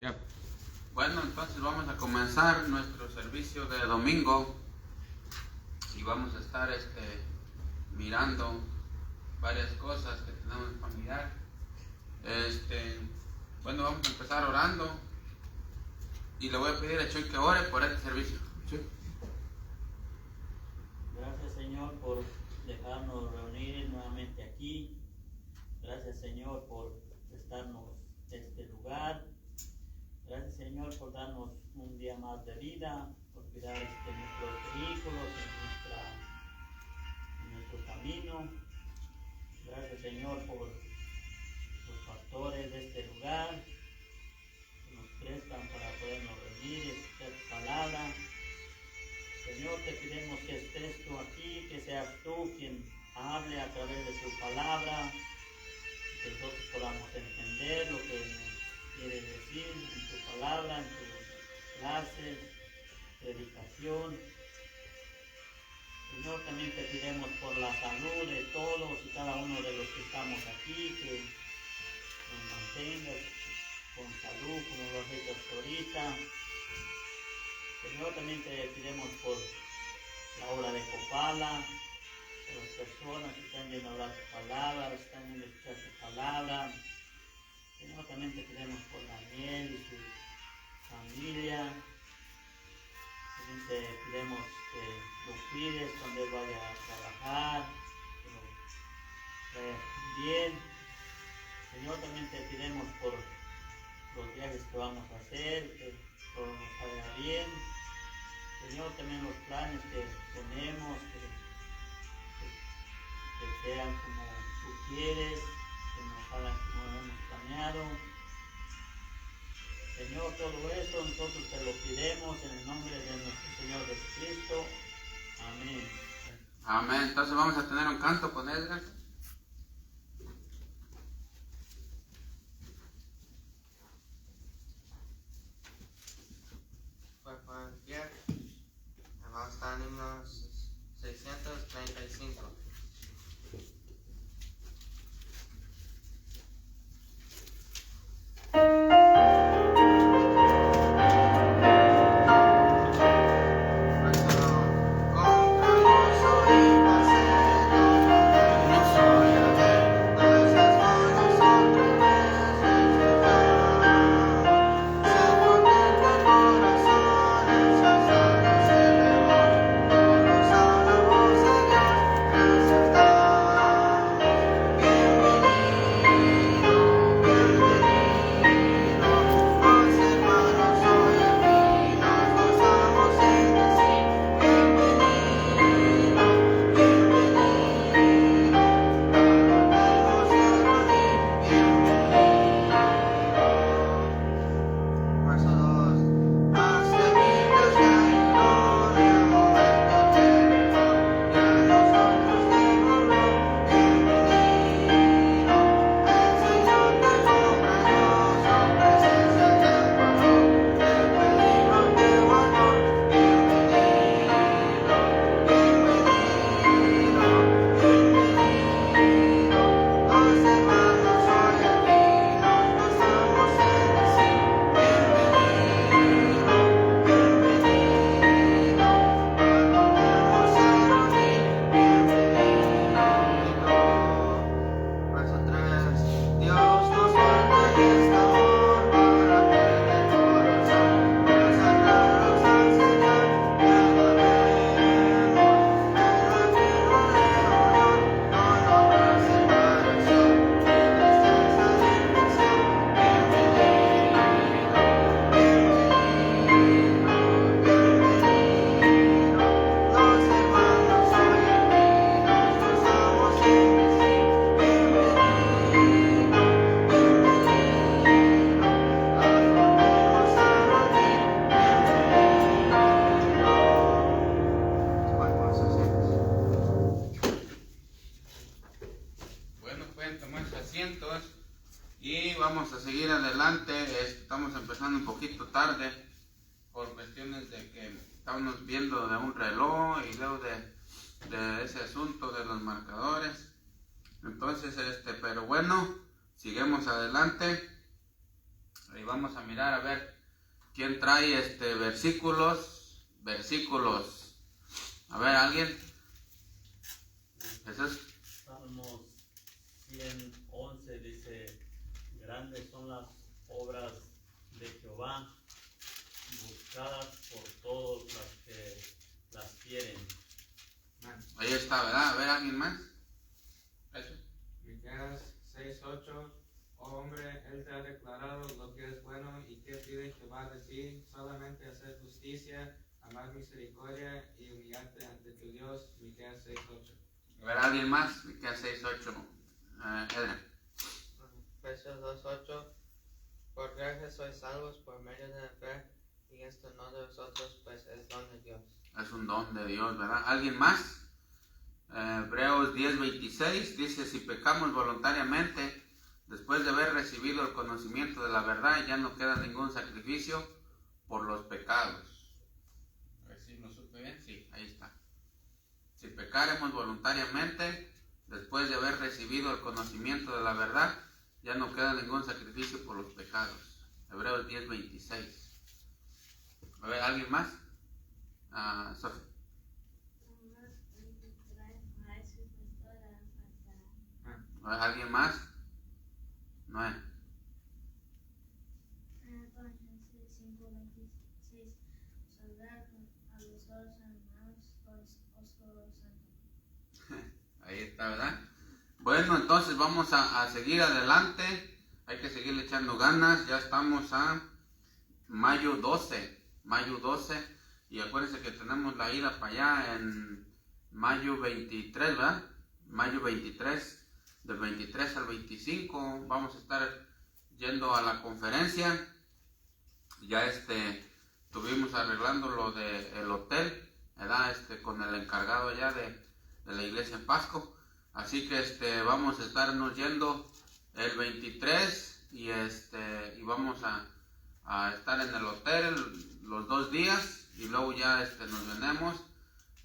Ya. Bueno, entonces vamos a comenzar nuestro servicio de domingo y vamos a estar mirando varias cosas que tenemos para mirar. Bueno, vamos a empezar orando y le voy a pedir a Chuy que ore por este servicio. Chuy. Gracias, Señor, por dejarnos reunir nuevamente aquí. Gracias, Señor, por prestarnos este lugar. Gracias, Señor, por darnos un día más de vida, por cuidar nuestros vehículos en nuestro camino. Gracias, Señor, por los pastores de este lugar que nos prestan para podernos reunir y escuchar tu palabra. Señor, te pedimos que estés tú aquí, que seas tú quien hable a través de tu palabra, que nosotros podamos entender lo que nos quieres decir en tu palabra, en tu clase, predicación. Señor, también te pedimos por la salud de todos y cada uno de los que estamos aquí, que nos mantengas con salud como lo has hecho hasta ahorita. Señor, también te pedimos por la obra de Copala, por las personas que están yendo a hablar tu palabra, están yendo a escuchar tu palabra. Señor, también te pedimos por Daniel y su familia. También te pedimos que lo cuides cuando él vaya a trabajar, que lo traigas bien. Señor, también te pedimos por los viajes que vamos a hacer, que todo nos salga bien. Señor, también los planes que tenemos, que sean como tú quieres, que nos hagan como hemos planeado. Señor, todo eso nosotros te lo pedimos en el nombre de nuestro Señor Jesucristo. Amén. Amén. Entonces vamos a tener un canto con Edgar. Vamos a estar en himnos 635. Y vamos a seguir adelante. Estamos empezando un poquito tarde por cuestiones de que estamos viendo de un reloj y luego de ese asunto de los marcadores. Entonces, pero bueno, seguimos adelante. Ahí vamos a mirar a ver quién trae versículos. A ver, ¿alguien? Jesús. Salmos 111 dice, grandes son las obras de Jehová, buscadas por todos las que las quieren. Ahí está, ¿verdad? A ver, ¿alguien más? Eso. Miqueas 6:8. Oh hombre, él te ha declarado lo que es bueno y que pide Jehová de ti, solamente hacer justicia, amar misericordia y humillarte ante tu Dios. Miqueas 6:8. A ver, ¿alguien más? Miqueas 6:8. Edna. Efesios 2:8. Por gracia sois salvos por medio de la fe, y esto no de vosotros, pues es don de Dios. Es un don de Dios, ¿verdad? ¿Alguien más? Hebreos 10:26 dice, si pecamos voluntariamente, después de haber recibido el conocimiento de la verdad, ya no queda ningún sacrificio por los pecados. A ver si lo supe bien. Sí, ahí está. Si pecaremos voluntariamente, después de haber recibido el conocimiento de la verdad, ya no queda ningún sacrificio por los pecados. Hebreos 10:26. A ver, ¿alguien más? Sofía. A ver, ¿alguien más? Noé. Ahí está, ¿verdad? Bueno, entonces vamos a seguir adelante. Hay que seguir echando ganas. Ya estamos a mayo 12. Y acuérdense que tenemos la ida para allá en mayo 23, ¿verdad? Mayo 23. Del 23 al 25 vamos a estar yendo a la conferencia. Ya estuvimos arreglando lo del hotel, ¿verdad? Con el encargado allá de la iglesia en Pasco. Así que vamos a estarnos yendo el 23 y vamos a estar en el hotel los 2 días y luego ya nos venemos.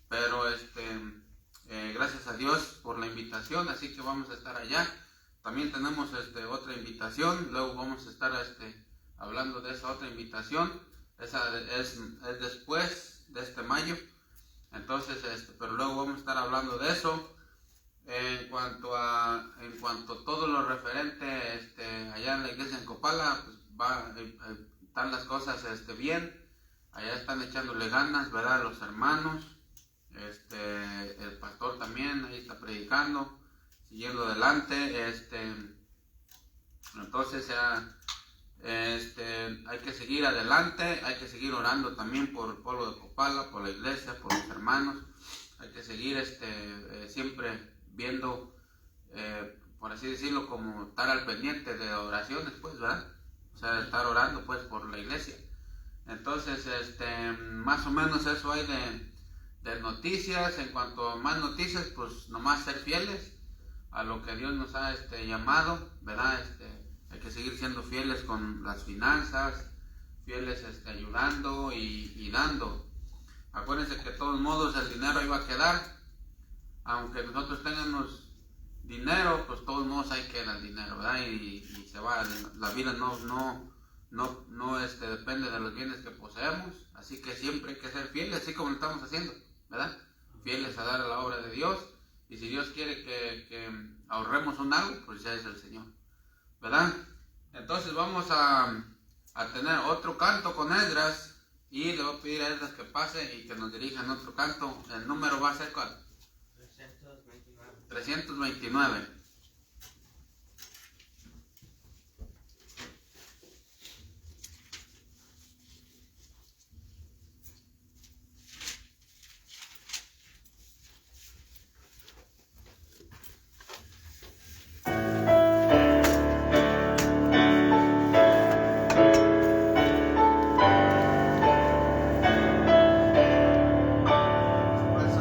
Pero gracias a Dios por la invitación, así que vamos a estar allá. También tenemos otra invitación, luego vamos a estar hablando de esa otra invitación. Esa es después de mayo. Entonces, pero luego vamos a estar hablando de eso. En cuanto a todo lo referente allá en la iglesia en Copala, pues están las cosas bien. Allá están echándole ganas, ¿verdad? Los hermanos. El pastor también ahí está predicando, siguiendo adelante. Entonces hay que seguir adelante, hay que seguir orando también por el pueblo de Copala, por la iglesia, por los hermanos. Hay que seguir siempre viendo, por así decirlo, como estar al pendiente de oraciones, pues, ¿verdad? O sea, estar orando pues por la iglesia. Entonces, más o menos eso hay de noticias. En cuanto a más noticias, pues nomás ser fieles a lo que Dios nos ha llamado, ¿verdad? Hay que seguir siendo fieles con las finanzas, fieles ayudando y dando. Acuérdense que de todos modos el dinero ahí va a quedar. Aunque nosotros tengamos dinero, pues de todos modos ahí queda el dinero, ¿verdad? Y se va. La vida no depende de los bienes que poseemos. Así que siempre hay que ser fieles, así como lo estamos haciendo, ¿verdad? Fieles a dar a la obra de Dios. Y si Dios quiere que ahorremos un algo, pues ya es el Señor, ¿verdad? Entonces vamos a tener otro canto con Esdras. Y le voy a pedir a Esdras que pase y que nos dirijan otro canto. El número va a ser ¿cuál? 329. Pues,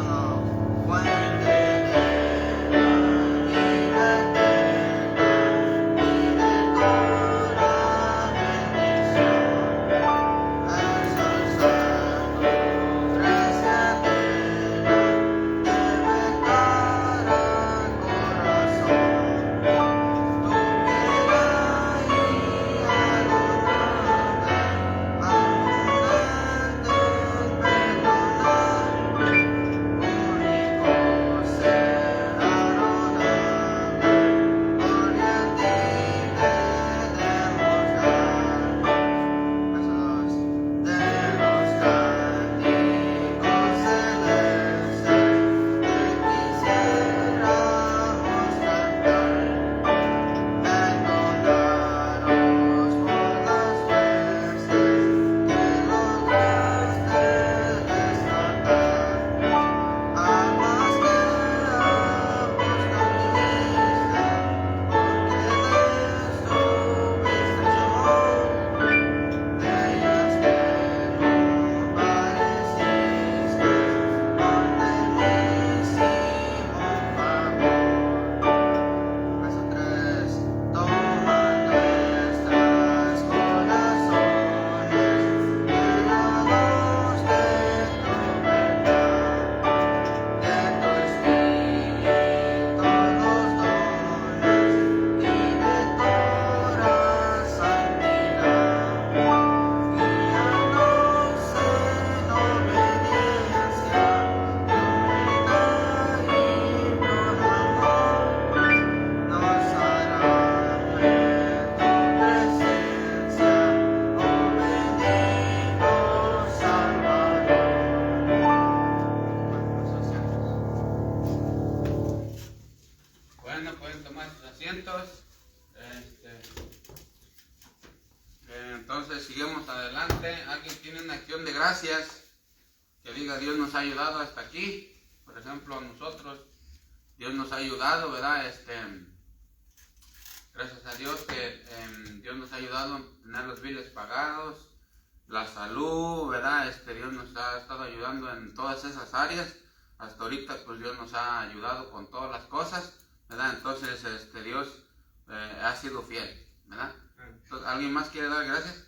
adelante. ¿Alguien tiene una acción de gracias? Que diga, Dios nos ha ayudado hasta aquí. Por ejemplo, a nosotros, Dios nos ha ayudado, ¿verdad? Gracias a Dios que Dios nos ha ayudado a tener los biles pagados, la salud, ¿verdad? Dios nos ha estado ayudando en todas esas áreas. Hasta ahorita, pues Dios nos ha ayudado con todas las cosas, ¿verdad? Entonces, Dios ha sido fiel, ¿verdad? Entonces, ¿alguien más quiere dar gracias?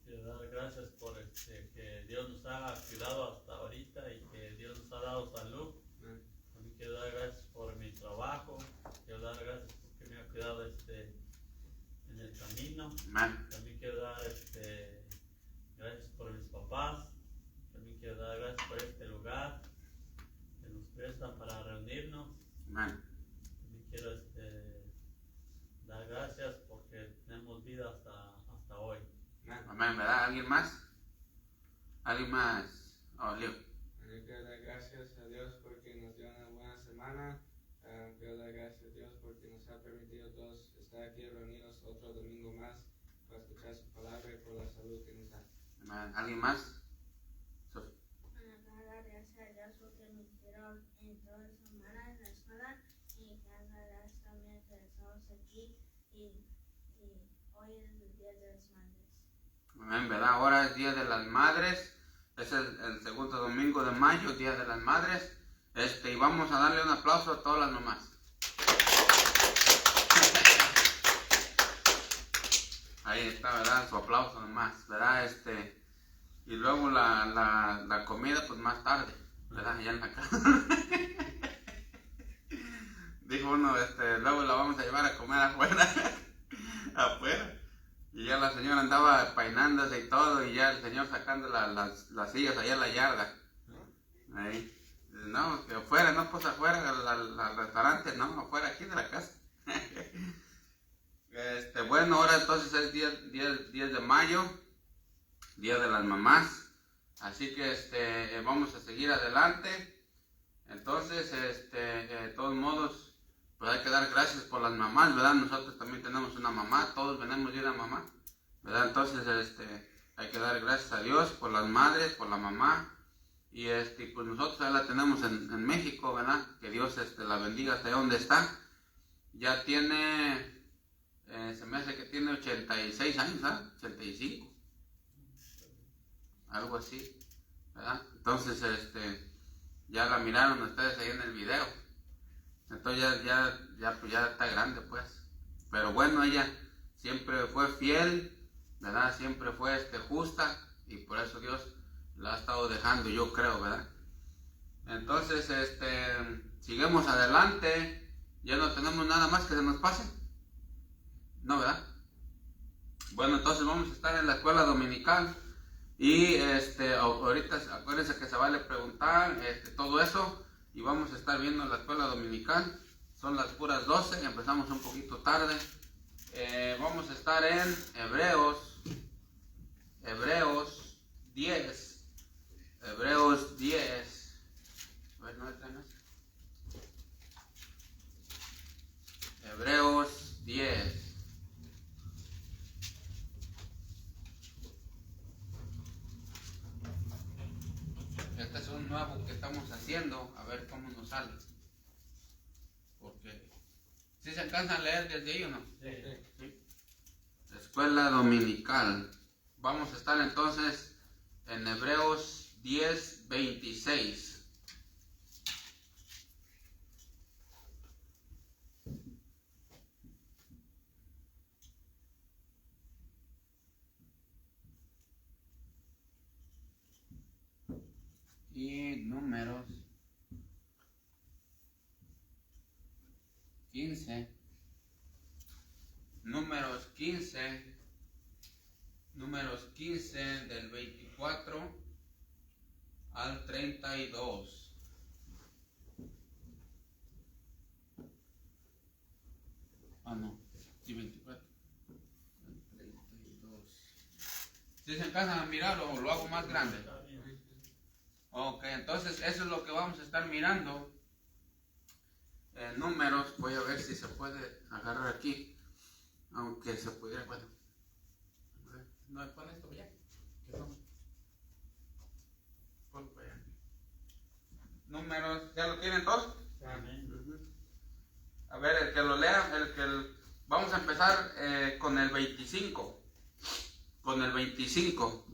Quiero dar gracias por que Dios nos ha cuidado hasta ahorita y que Dios nos ha dado salud. También quiero dar gracias por mi trabajo. Quiero dar gracias porque me ha cuidado en el camino. Amén. También quiero dar gracias por mis papás. También quiero dar gracias por este lugar que nos prestan para reunirnos. Amén. También quiero dar gracias porque tenemos vida hasta hoy. Amén, ¿verdad? ¿Alguien más? ¿Alguien más? Oh, Leo. Yo quiero dar gracias a Dios porque nos dio una buena semana. Quiero dar gracias a Dios porque nos ha permitido todos estar aquí reunidos otro domingo más para escuchar su palabra y por la salud que nos da. Amén. ¿Alguien más? Sofía. Dar gracias a Dios porque me hicieron en toda la semana en la escuela y dar gracias también que estamos aquí y hoy es el Día de las Madres. Amén, ¿verdad? Ahora es Día de las Madres. Es el segundo domingo de mayo, Día de las Madres. Y vamos a darle un aplauso a todas las mamás. Ahí está, ¿verdad? Su aplauso nomás, ¿verdad? Y luego la comida, pues más tarde, ¿verdad? Ya en la casa. Dijo uno, luego la vamos a llevar a comer afuera. Afuera. Y ya la señora andaba peinándose y todo, y ya el señor sacando las sillas allá en la yarda. Ahí. No, que afuera, no, pues afuera, al restaurante, no, afuera, aquí de la casa. Bueno, ahora entonces es 10 de mayo, Día de las Mamás. Así que vamos a seguir adelante. Entonces, de todos modos, pues hay que dar gracias por las mamás, ¿verdad? Nosotros también tenemos una mamá, todos venimos de una mamá, ¿verdad? Entonces, hay que dar gracias a Dios por las madres, por la mamá. Y pues nosotros ya la tenemos en México, ¿verdad? Que Dios la bendiga hasta donde está. Ya tiene, se me hace que tiene 86 años, ¿verdad? 85. Algo así, ¿verdad? Entonces, ya la miraron ustedes ahí en el video. Entonces ya está grande, pues. Pero bueno, ella siempre fue fiel, ¿verdad? Siempre fue justa y por eso Dios la ha estado dejando, yo creo, ¿verdad? Entonces, sigamos adelante. Ya no tenemos nada más que se nos pase. No, ¿verdad? Bueno, entonces vamos a estar en la escuela dominical. Y ahorita acuérdense que se vale preguntar todo eso. Y vamos a estar viendo la escuela dominical. Son las puras 12, empezamos un poquito tarde. Vamos a estar en Hebreos 10. Hebreos 10. A ver, ¿no está más? Hebreos 10. Este es un nuevo que estamos haciendo, a ver cómo nos sale. Porque si se alcanza a leer desde ahí o no. Sí. Escuela dominical. Vamos a estar entonces en Hebreos 10:26. Y números 15. Números 15 del 24 al 32. Ah, no, sí, 24. 32. Si se alcanzan a mirar o lo hago más grande. Ok, entonces eso es lo que vamos a estar mirando. Números, voy a ver si se puede agarrar aquí. Aunque se pudiera, bueno. No, pon esto ya. Ponlo para allá. Números, ¿ya lo tienen todos? Amén. A ver, el que lo lea, vamos a empezar con el 25. Con el 25.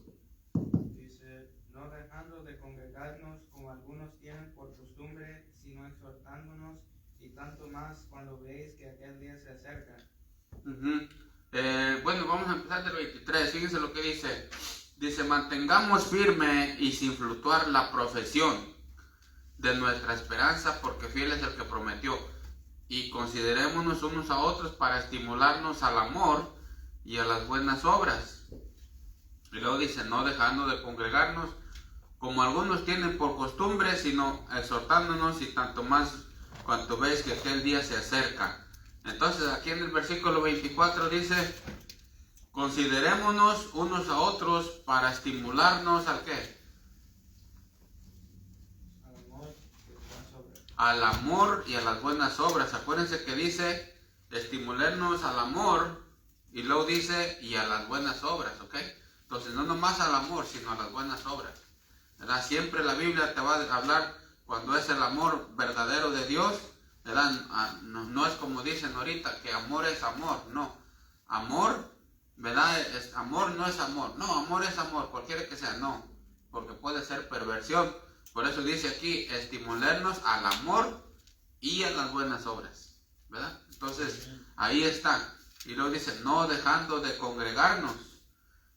Dice, no dejando de congregarnos como algunos tienen por costumbre, sino exhortándonos, y tanto más cuando veis que aquel día se acerca. Bueno, vamos a empezar del 23. Fíjense lo que dice. Dice, mantengamos firme y sin fluctuar la profesión de nuestra esperanza, porque fiel es el que prometió. Y considerémonos unos a otros para estimularnos al amor y a las buenas obras. Y luego dice, no dejando de congregarnos, como algunos tienen por costumbre, sino exhortándonos, y tanto más cuanto veis que aquel día se acerca. Entonces aquí en el versículo 24 dice, considerémonos unos a otros para estimularnos ¿al qué? Al amor y a las buenas obras. Acuérdense que dice, estimularnos al amor, y luego dice, y a las buenas obras, ¿ok? Entonces no nomás al amor, sino a las buenas obras, ¿verdad? Siempre la Biblia te va a hablar cuando es el amor verdadero de Dios, ¿verdad? No es como dicen ahorita, que amor es amor, no. Amor, ¿verdad? Amor no es amor, no, amor es amor, cualquiera que sea, no, porque puede ser perversión. Por eso dice aquí, estimularnos al amor y a las buenas obras, ¿verdad? Entonces, ahí está. Y luego dice, no dejando de congregarnos,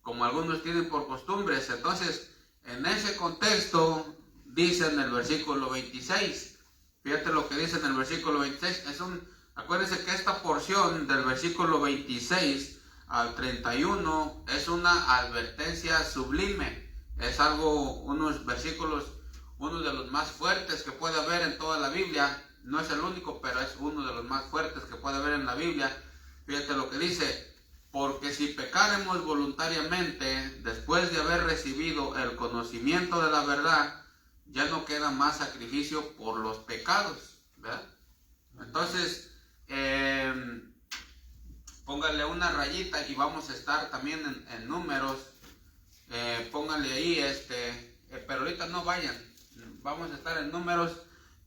como algunos tienen por costumbres. Entonces, en ese contexto, dice en el versículo 26, fíjate lo que dice en el versículo 26, acuérdense que esta porción del versículo 26 al 31 es una advertencia sublime, es unos versículos, uno de los más fuertes que puede haber en toda la Biblia. No es el único, pero es uno de los más fuertes que puede haber en la Biblia. Fíjate lo que dice, porque si pecaremos voluntariamente, después de haber recibido el conocimiento de la verdad, ya no queda más sacrificio por los pecados, ¿verdad? Entonces, póngale una rayita y vamos a estar también en números, póngale ahí, pero ahorita no vayan, vamos a estar en números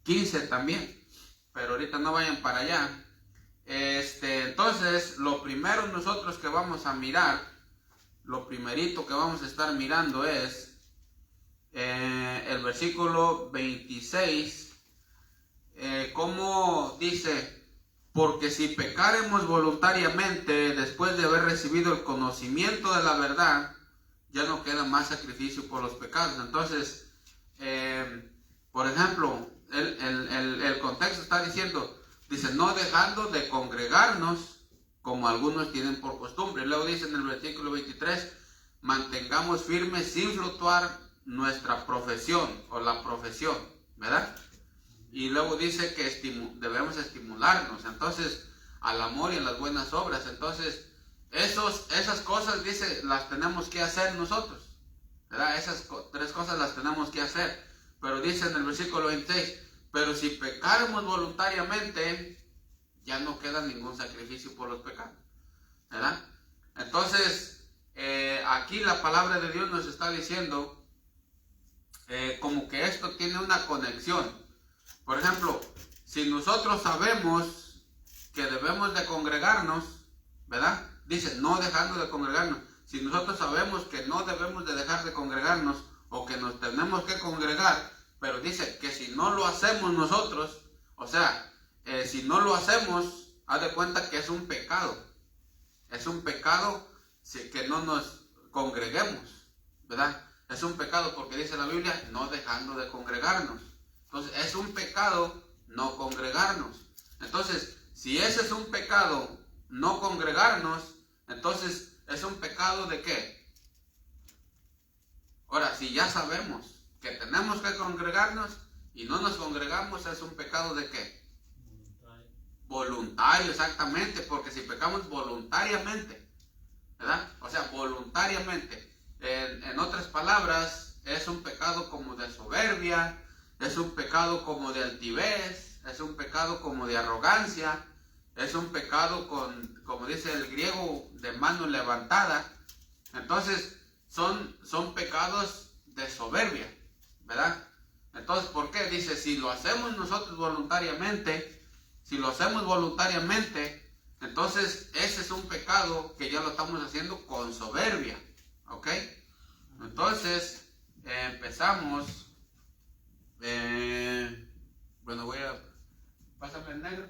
15 también, pero ahorita no vayan para allá. Entonces, lo primero nosotros que vamos a mirar, lo primerito que vamos a estar mirando es el versículo 26, como dice, porque si pecaremos voluntariamente después de haber recibido el conocimiento de la verdad, ya no queda más sacrificio por los pecados. Entonces, por ejemplo, el contexto está diciendo, dice, no dejando de congregarnos, como algunos tienen por costumbre. Luego dice en el versículo 23, mantengamos firmes sin fluctuar nuestra profesión, o la profesión, ¿verdad? Y luego dice que debemos estimularnos, entonces, al amor y a las buenas obras. Entonces, esas cosas, dice, las tenemos que hacer nosotros, ¿verdad? Esas tres cosas las tenemos que hacer. Pero dice en el versículo 26, pero si pecáramos voluntariamente, ya no queda ningún sacrificio por los pecados, ¿verdad? Entonces, aquí la palabra de Dios nos está diciendo como que esto tiene una conexión. Por ejemplo, si nosotros sabemos que debemos de congregarnos, ¿verdad? Dice, no dejando de congregarnos. Si nosotros sabemos que no debemos de dejar de congregarnos, o que nos tenemos que congregar, pero dice que si no lo hacemos nosotros, o sea, si no lo hacemos, haz de cuenta que es un pecado. Es un pecado que no nos congreguemos, ¿verdad? Es un pecado porque dice la Biblia, no dejando de congregarnos. Entonces, es un pecado no congregarnos. Entonces, si ese es un pecado no congregarnos, entonces, ¿es un pecado de qué? Ahora, si ya sabemos que tenemos que congregarnos y no nos congregamos, ¿es un pecado de qué? Voluntario, exactamente, porque si pecamos voluntariamente, ¿verdad? O sea, voluntariamente. En otras palabras, es un pecado como de soberbia, es un pecado como de altivez, es un pecado como de arrogancia, es un pecado como dice el griego, de mano levantada. Entonces, son pecados de soberbia, ¿verdad? Entonces, ¿por qué? Dice, si lo hacemos nosotros voluntariamente, entonces ese es un pecado que ya lo estamos haciendo con soberbia, ¿ok? Entonces, empezamos, bueno, pásame el negro.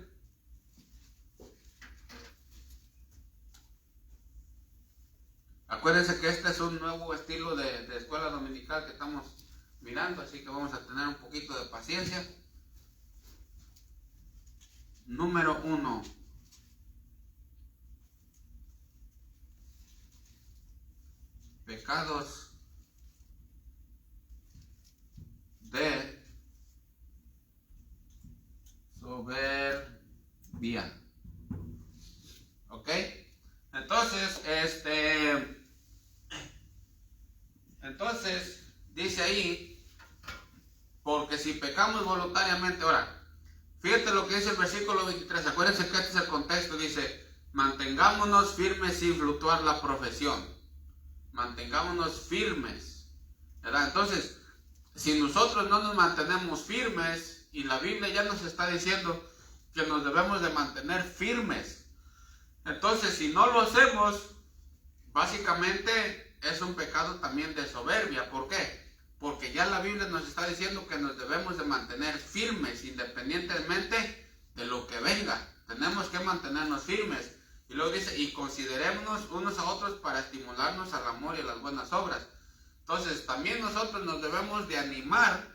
Acuérdense que este es un nuevo estilo de escuela dominical que estamos mirando, así que vamos a tener un poquito de paciencia. Número 1. Pecados de soberbia. ¿Ok? Entonces dice ahí, porque si pecamos voluntariamente, ahora, fíjate lo que dice el versículo 23, acuérdense que este es el contexto, dice, mantengámonos firmes sin fluctuar la profesión, mantengámonos firmes, ¿verdad? Entonces, si nosotros no nos mantenemos firmes, y la Biblia ya nos está diciendo que nos debemos de mantener firmes, entonces si no lo hacemos, básicamente es un pecado también de soberbia. ¿Por qué? Porque ya la Biblia nos está diciendo que nos debemos de mantener firmes independientemente de lo que venga. Tenemos que mantenernos firmes. Y luego dice, y considerémonos unos a otros para estimularnos al amor y a las buenas obras. Entonces también nosotros nos debemos de animar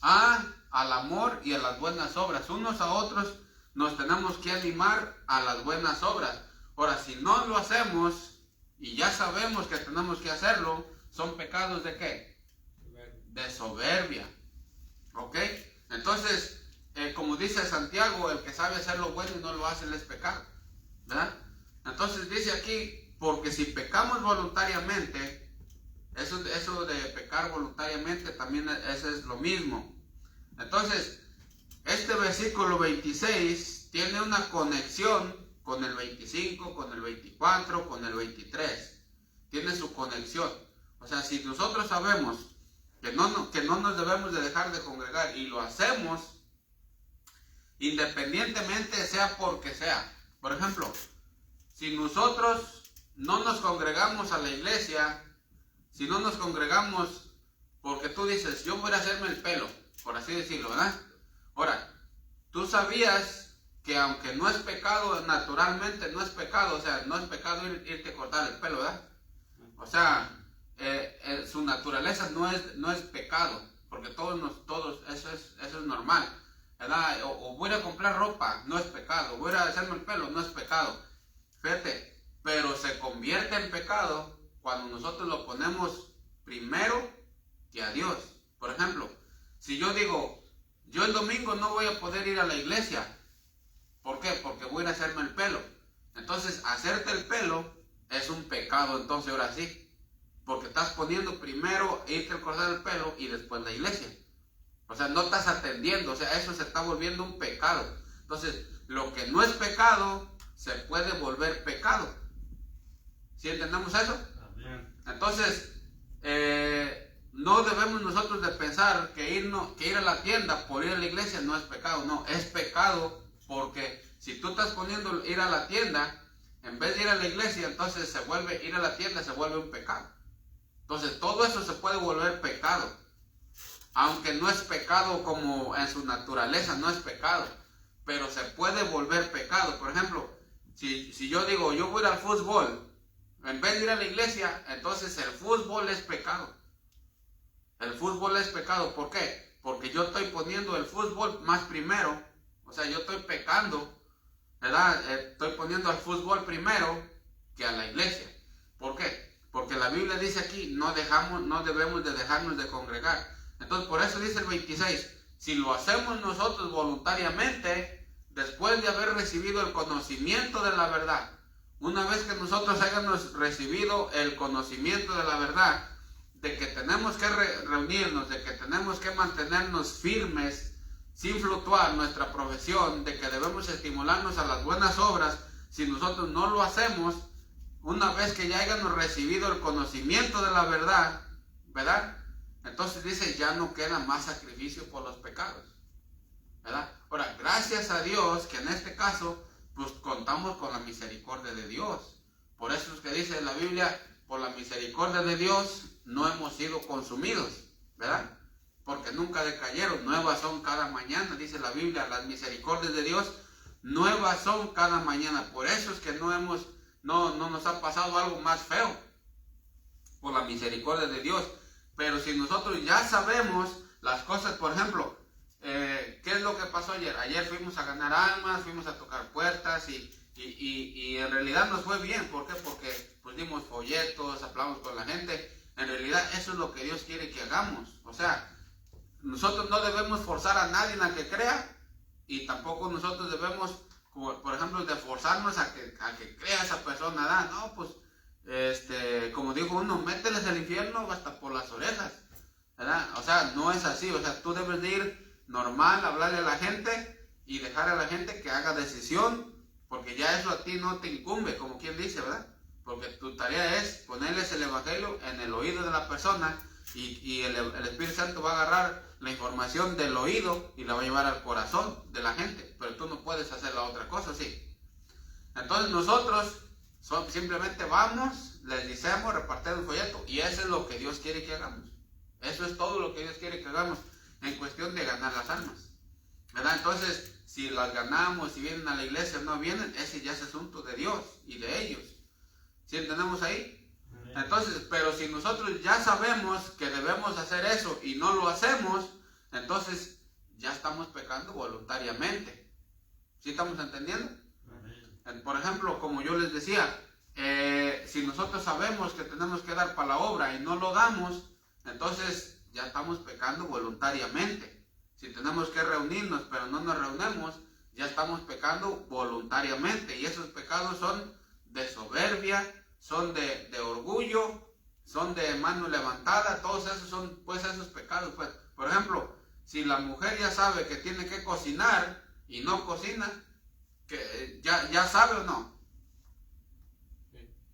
al amor y a las buenas obras. Unos a otros nos tenemos que animar a las buenas obras. Ahora, si no lo hacemos y ya sabemos que tenemos que hacerlo, son pecados ¿de qué? De soberbia. ¿Ok? Entonces, como dice Santiago, el que sabe hacer lo bueno y no lo hace, él es pecado, ¿verdad? Entonces dice aquí, porque si pecamos voluntariamente, eso de pecar voluntariamente también eso es lo mismo. Entonces, este versículo 26 tiene una conexión con el 25, con el 24, con el 23. Tiene su conexión. O sea, si nosotros sabemos que no nos debemos de dejar de congregar y lo hacemos, independientemente sea porque sea. Por ejemplo, si nosotros no nos congregamos a la iglesia, si no nos congregamos porque tú dices, yo voy a hacerme el pelo, por así decirlo, ¿verdad? Ahora, tú sabías que aunque no es pecado, naturalmente no es pecado, o sea, no es pecado irte a cortar el pelo, ¿verdad? O sea, su naturaleza no es pecado, porque todos eso es normal, ¿verdad? O voy a comprar ropa, no es pecado, voy a hacerme el pelo, no es pecado. Fíjate, pero se convierte en pecado cuando nosotros lo ponemos primero que a Dios. Por ejemplo, si yo digo, yo el domingo no voy a poder ir a la iglesia, ¿por qué? Porque voy a hacerme el pelo. Entonces, hacerte el pelo es un pecado, entonces ahora sí. Porque estás poniendo primero irte a cortar el pelo y después la iglesia. O sea, no estás atendiendo, o sea, eso se está volviendo un pecado. Entonces, lo que no es pecado, se puede volver pecado. ¿Sí entendemos eso? Entonces, no debemos nosotros de pensar que ir a la tienda por ir a la iglesia no es pecado. No, es pecado porque si tú estás poniendo ir a la tienda en vez de ir a la iglesia, entonces ir a la tienda se vuelve un pecado. Entonces todo eso se puede volver pecado, aunque no es pecado como en su naturaleza, no es pecado, pero se puede volver pecado. Por ejemplo, si yo digo, yo voy a ir al fútbol, en vez de ir a la iglesia, entonces el fútbol es pecado. El fútbol es pecado, ¿por qué? Porque yo estoy poniendo el fútbol más primero, o sea, yo estoy pecando, ¿verdad? Estoy poniendo al fútbol primero que a la iglesia. ¿Por qué? Porque la Biblia dice aquí, no debemos de dejarnos de congregar. Entonces, por eso dice el 26, si lo hacemos nosotros voluntariamente, después de haber recibido el conocimiento de la verdad, una vez que nosotros hayamos recibido el conocimiento de la verdad, de que tenemos que reunirnos, de que tenemos que mantenernos firmes, sin fluctuar nuestra profesión, de que debemos estimularnos a las buenas obras, si nosotros no lo hacemos, una vez que ya hayan recibido el conocimiento de la verdad, ¿verdad? Entonces dice, ya no queda más sacrificio por los pecados, ¿verdad? Ahora, gracias a Dios que en este caso, pues contamos con la misericordia de Dios. Por eso es que dice la Biblia, por la misericordia de Dios no hemos sido consumidos, ¿verdad? Porque nunca decayeron, nuevas son cada mañana, dice la Biblia, las misericordias de Dios nuevas son cada mañana. Por eso es que no nos ha pasado algo más feo, por la misericordia de Dios. Pero si nosotros ya sabemos las cosas, por ejemplo, ¿qué es lo que pasó ayer? Ayer fuimos a ganar almas, fuimos a tocar puertas y en realidad nos fue bien. ¿Por qué? Porque pues dimos folletos, hablamos con la gente. En realidad eso es lo que Dios quiere que hagamos. O sea, nosotros no debemos forzar a nadie a que crea, y tampoco nosotros debemos, por ejemplo, de forzarnos a que crea esa persona. No, pues, como dijo uno, mételes al infierno hasta por las orejas, ¿verdad? O sea, no es así. O sea, tú debes de ir normal, hablarle a la gente y dejar a la gente que haga decisión, porque ya eso a ti no te incumbe, como quien dice, ¿verdad? Porque tu tarea es ponerles el evangelio en el oído de la persona, y el Espíritu Santo va a agarrar la información del oído y la va a llevar al corazón de la gente. Pero tú no puedes hacer la otra cosa, ¿sí? Entonces nosotros simplemente vamos, les decimos, repartir un folleto, y eso es lo que Dios quiere que hagamos. Eso es todo lo que Dios quiere que hagamos en cuestión de ganar las almas, ¿verdad? Entonces, si las ganamos, si vienen a la iglesia o no vienen, ese ya es asunto de Dios y de ellos. ¿Sí entendemos ahí? Entonces, pero si nosotros ya sabemos que debemos hacer eso y no lo hacemos, entonces ya estamos pecando voluntariamente. ¿Sí estamos entendiendo? Por ejemplo, como yo les decía, si nosotros sabemos que tenemos que dar para la obra y no lo damos, entonces ya estamos pecando voluntariamente. Si tenemos que reunirnos pero no nos reunimos, ya estamos pecando voluntariamente, y esos pecados son de soberbia, son de orgullo, son de mano levantada. Todos esos son pues esos pecados. Pues, por ejemplo, si la mujer ya sabe que tiene que cocinar y no cocina, que ya sabe o no.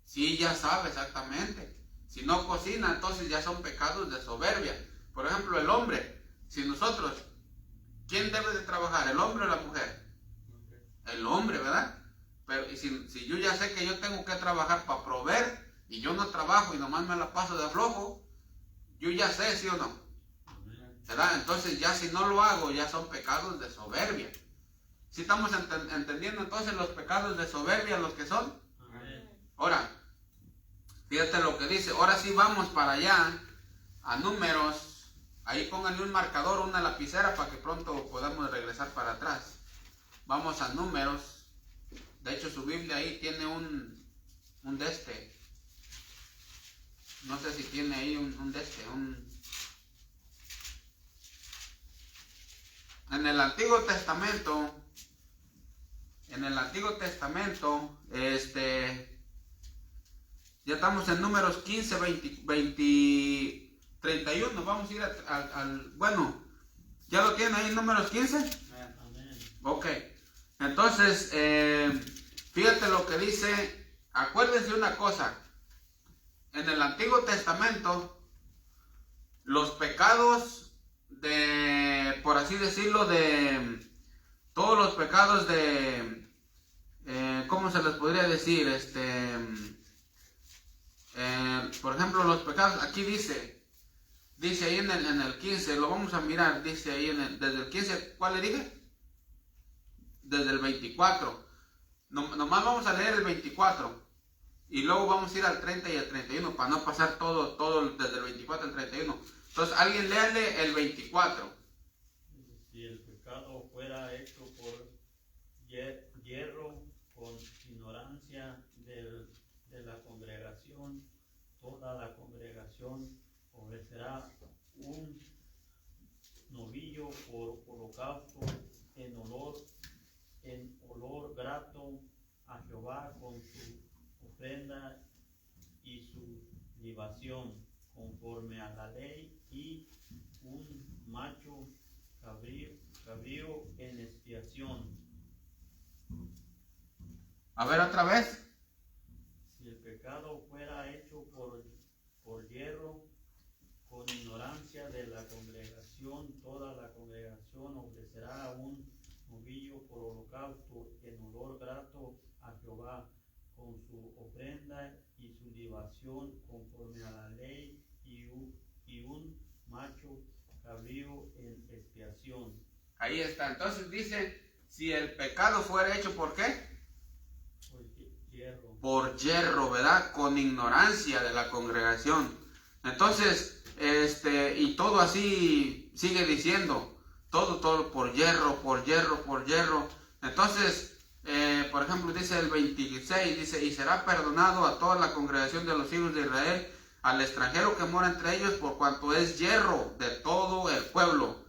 Sí, ya sabe exactamente. Si no cocina, entonces ya son pecados de soberbia. Por ejemplo, el hombre, si nosotros, ¿quién debe de trabajar, el hombre o la mujer? El hombre, ¿verdad? Pero y si yo ya sé que yo tengo que trabajar para proveer, y yo no trabajo y nomás me la paso de flojo, yo ya sé, ¿sí o no? ¿Verdad? Entonces ya si no lo hago, ya son pecados de soberbia. ¿Sí estamos entendiendo entonces los pecados de soberbia, los que son? Ahora, fíjate lo que dice. Ahora sí vamos para allá, a Números. Ahí pónganle un marcador, una lapicera, para que pronto podamos regresar para atrás. Vamos a Números. De hecho, su Biblia ahí tiene un no sé si tiene ahí en el Antiguo Testamento, ya estamos en Números 15, 20, 31, vamos a ir bueno, ¿ya lo tiene ahí Números 15? Ok, entonces, fíjate lo que dice. Acuérdense una cosa, en el Antiguo Testamento, los pecados por así decirlo, de todos los pecados ¿cómo se les podría decir? Por ejemplo, los pecados, aquí dice ahí en el 15, lo vamos a mirar, dice ahí desde el 15, ¿cuál le dije? Desde el 24, nomás vamos a leer el 24, y luego vamos a ir al 30 y al 31, para no pasar todo desde el 24 al 31. Entonces, alguien léale el 24. Si el pecado fuera hecho por hierro, con ignorancia de la congregación, toda la congregación ofrecerá un novillo por holocausto en olor grato a Jehová, con su ofrenda y su libación, conforme a la ley, y un macho cabrío en expiación. A ver otra vez. Si el pecado fuera hecho por yerro, con ignorancia de la congregación, toda la congregación ofrecerá un novillo por holocausto en olor grato a Jehová, con su ofrenda y su libación conforme a la ley, y un macho cabrío en expiación. Ahí está. Entonces dice, si el pecado fuera hecho ¿por qué? Por yerro, ¿verdad? Con ignorancia de la congregación. Entonces, y todo así sigue diciendo, todo por yerro. Entonces, por ejemplo, dice el 26, dice, y será perdonado a toda la congregación de los hijos de Israel, al extranjero que mora entre ellos, por cuanto es yerro de todo el pueblo.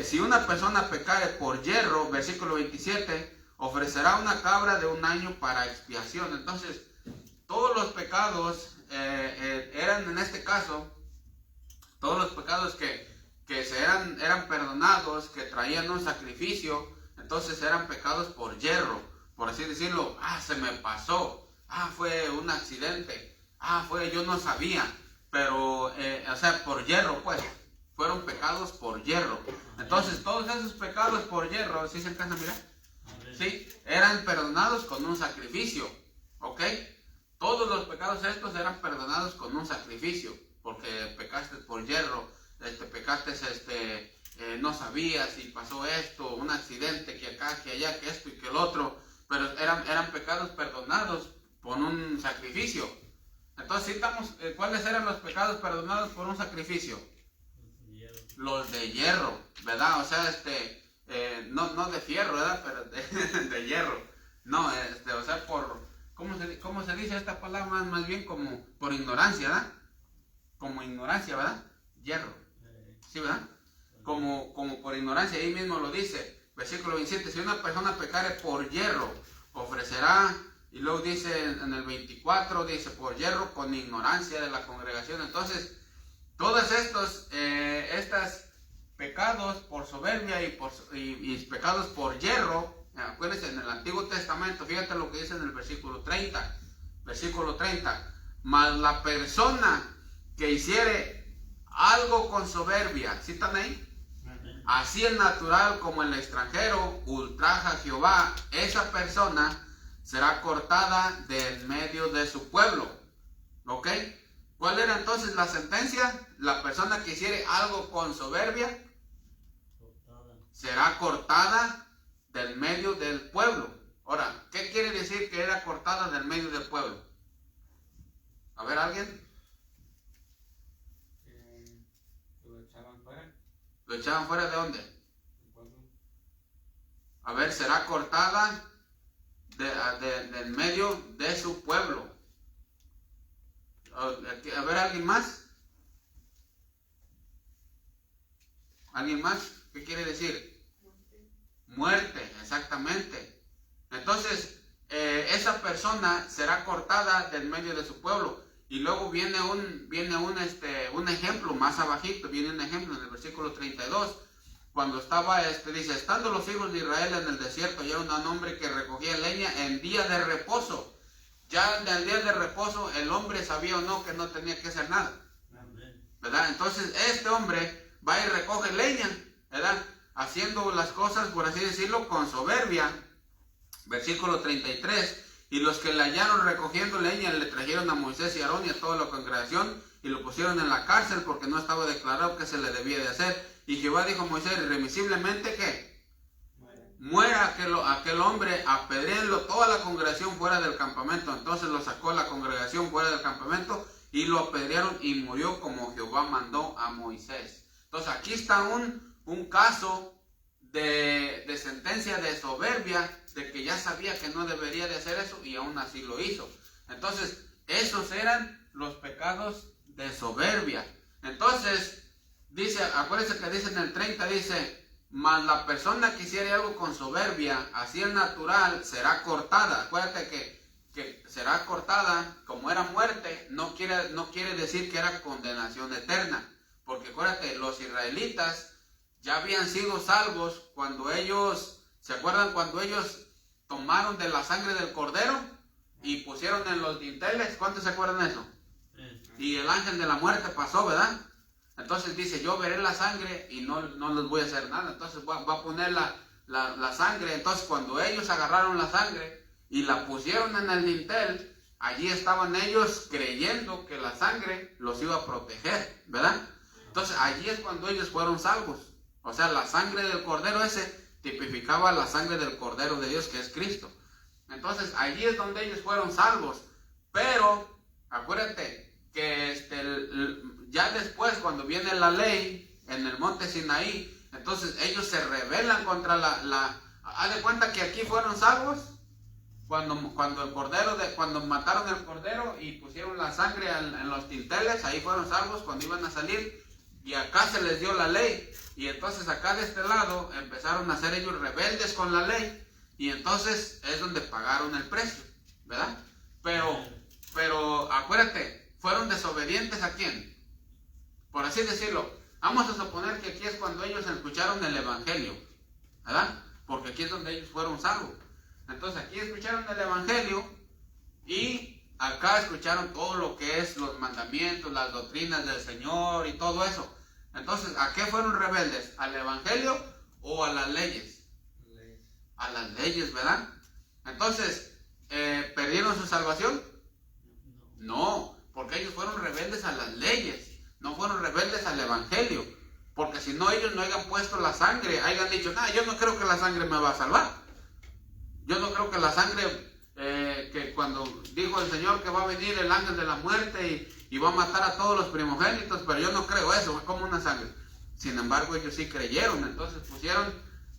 Si una persona pecare por yerro, versículo 27, ofrecerá una cabra de 1 año para expiación. Entonces, todos los pecados eran, en este caso, todos los pecados que eran perdonados, que traían un sacrificio, entonces eran pecados por yerro, por así decirlo. Se me pasó, fue un accidente, yo no sabía, pero, por yerro, pues, fueron pecados por yerro. Entonces, todos esos pecados por yerro, ¿sí se alcanza a mirar? Sí, eran perdonados con un sacrificio, ¿ok? Todos los pecados estos eran perdonados con un sacrificio, porque pecaste por yerro, pecaste, no sabías y pasó esto, un accidente, que acá, que allá, que esto y que el otro, pero eran pecados perdonados por un sacrificio. Entonces, ¿cuáles eran los pecados perdonados por un sacrificio? Los de hierro, ¿verdad? O sea, no de fierro, ¿verdad? Pero de hierro. No, o sea, ¿cómo se dice esta palabra? Más bien como por ignorancia, ¿verdad? Como ignorancia, ¿verdad? Hierro. ¿Sí, verdad? Como por ignorancia, ahí mismo lo dice. Versículo 27, si una persona pecare por hierro, ofrecerá, y luego dice en el 24, dice por hierro con ignorancia de la congregación. Entonces, todos estos pecados por soberbia y pecados por hierro, acuérdense, en el Antiguo Testamento, fíjate lo que dice en el versículo 30. Versículo 30. Mas la persona que hiciere algo con soberbia, ¿sí están ahí? Así el natural como el extranjero ultraja a Jehová, esa persona será cortada del medio de su pueblo. ¿Ok? ¿Cuál era entonces la sentencia? La persona que hiciere algo con soberbia será cortada del medio del pueblo. Ahora, ¿qué quiere decir que era cortada del medio del pueblo? A ver, ¿alguien? Lo echaban fuera. ¿Lo echaban fuera de dónde? A ver, será cortada del medio de su pueblo. A ver, ¿alguien más? ¿Alguien más? ¿Qué quiere decir? Muerte, exactamente. Entonces, esa persona será cortada del medio de su pueblo. Y luego viene un ejemplo más abajito, viene un ejemplo en el versículo 32. Cuando estaba, dice, estando los hijos de Israel en el desierto, ya era un hombre que recogía leña en día de reposo. Ya en el día de reposo el hombre sabía o no que no tenía que hacer nada, ¿verdad? Entonces este hombre va y recoge leña, ¿verdad? Haciendo las cosas, por así decirlo, con soberbia. Versículo 33. Y los que le hallaron recogiendo leña le trajeron a Moisés y a Aarón y a toda la congregación y lo pusieron en la cárcel porque no estaba declarado que se le debía de hacer. Y Jehová dijo a Moisés, irremisiblemente que muera aquel hombre, apedréenlo toda la congregación fuera del campamento. Entonces lo sacó la congregación fuera del campamento y lo apedrearon y murió como Jehová mandó a Moisés. Entonces aquí está un caso de sentencia de soberbia, de que ya sabía que no debería de hacer eso y aún así lo hizo. Entonces esos eran los pecados de soberbia. Entonces dice, acuérdense que dice en el 30, dice, mas la persona que hiciere algo con soberbia, así el natural, será cortada. Acuérdate que será cortada, como era muerte, no quiere decir que era condenación eterna. Porque acuérdate, los israelitas ya habían sido salvos cuando ellos, ¿se acuerdan cuando ellos tomaron de la sangre del cordero? y pusieron en los dinteles. ¿Cuántos se acuerdan de eso? Y el ángel de la muerte pasó, ¿verdad? Entonces dice, yo veré la sangre y no les voy a hacer nada. Entonces va a poner la sangre. Entonces cuando ellos agarraron la sangre y la pusieron en el dintel, allí estaban ellos creyendo que la sangre los iba a proteger, ¿verdad? Entonces allí es cuando ellos fueron salvos. O sea, la sangre del cordero ese tipificaba la sangre del Cordero de Dios, que es Cristo. Entonces allí es donde ellos fueron salvos. Pero acuérdate que ya después, cuando viene la ley en el monte Sinaí, entonces ellos se rebelan contra haz de cuenta que aquí fueron salvos cuando mataron el cordero y pusieron la sangre en los dinteles. Ahí fueron salvos cuando iban a salir, y acá se les dio la ley, y entonces acá de este lado empezaron a ser ellos rebeldes con la ley, y entonces es donde pagaron el precio, ¿verdad? Pero acuérdate, fueron desobedientes ¿a quién? Por así decirlo. Vamos a suponer que aquí es cuando ellos escucharon el evangelio, ¿verdad? Porque aquí es donde ellos fueron salvos. Entonces aquí escucharon el evangelio y acá escucharon todo lo que es los mandamientos, las doctrinas del Señor y todo eso. Entonces, ¿a qué fueron rebeldes? ¿Al evangelio o a las leyes? A las leyes, ¿verdad? Entonces, ¿perdieron su salvación? No, porque ellos fueron rebeldes a las leyes, no fueron rebeldes al evangelio. Porque si no, ellos no hayan puesto la sangre, hayan dicho, yo no creo que la sangre me va a salvar. Yo no creo que la sangre, que cuando dijo el Señor que va a venir el ángel de la muerte y va a matar a todos los primogénitos, pero yo no creo eso, es como una sangre. Sin embargo, ellos sí creyeron, entonces pusieron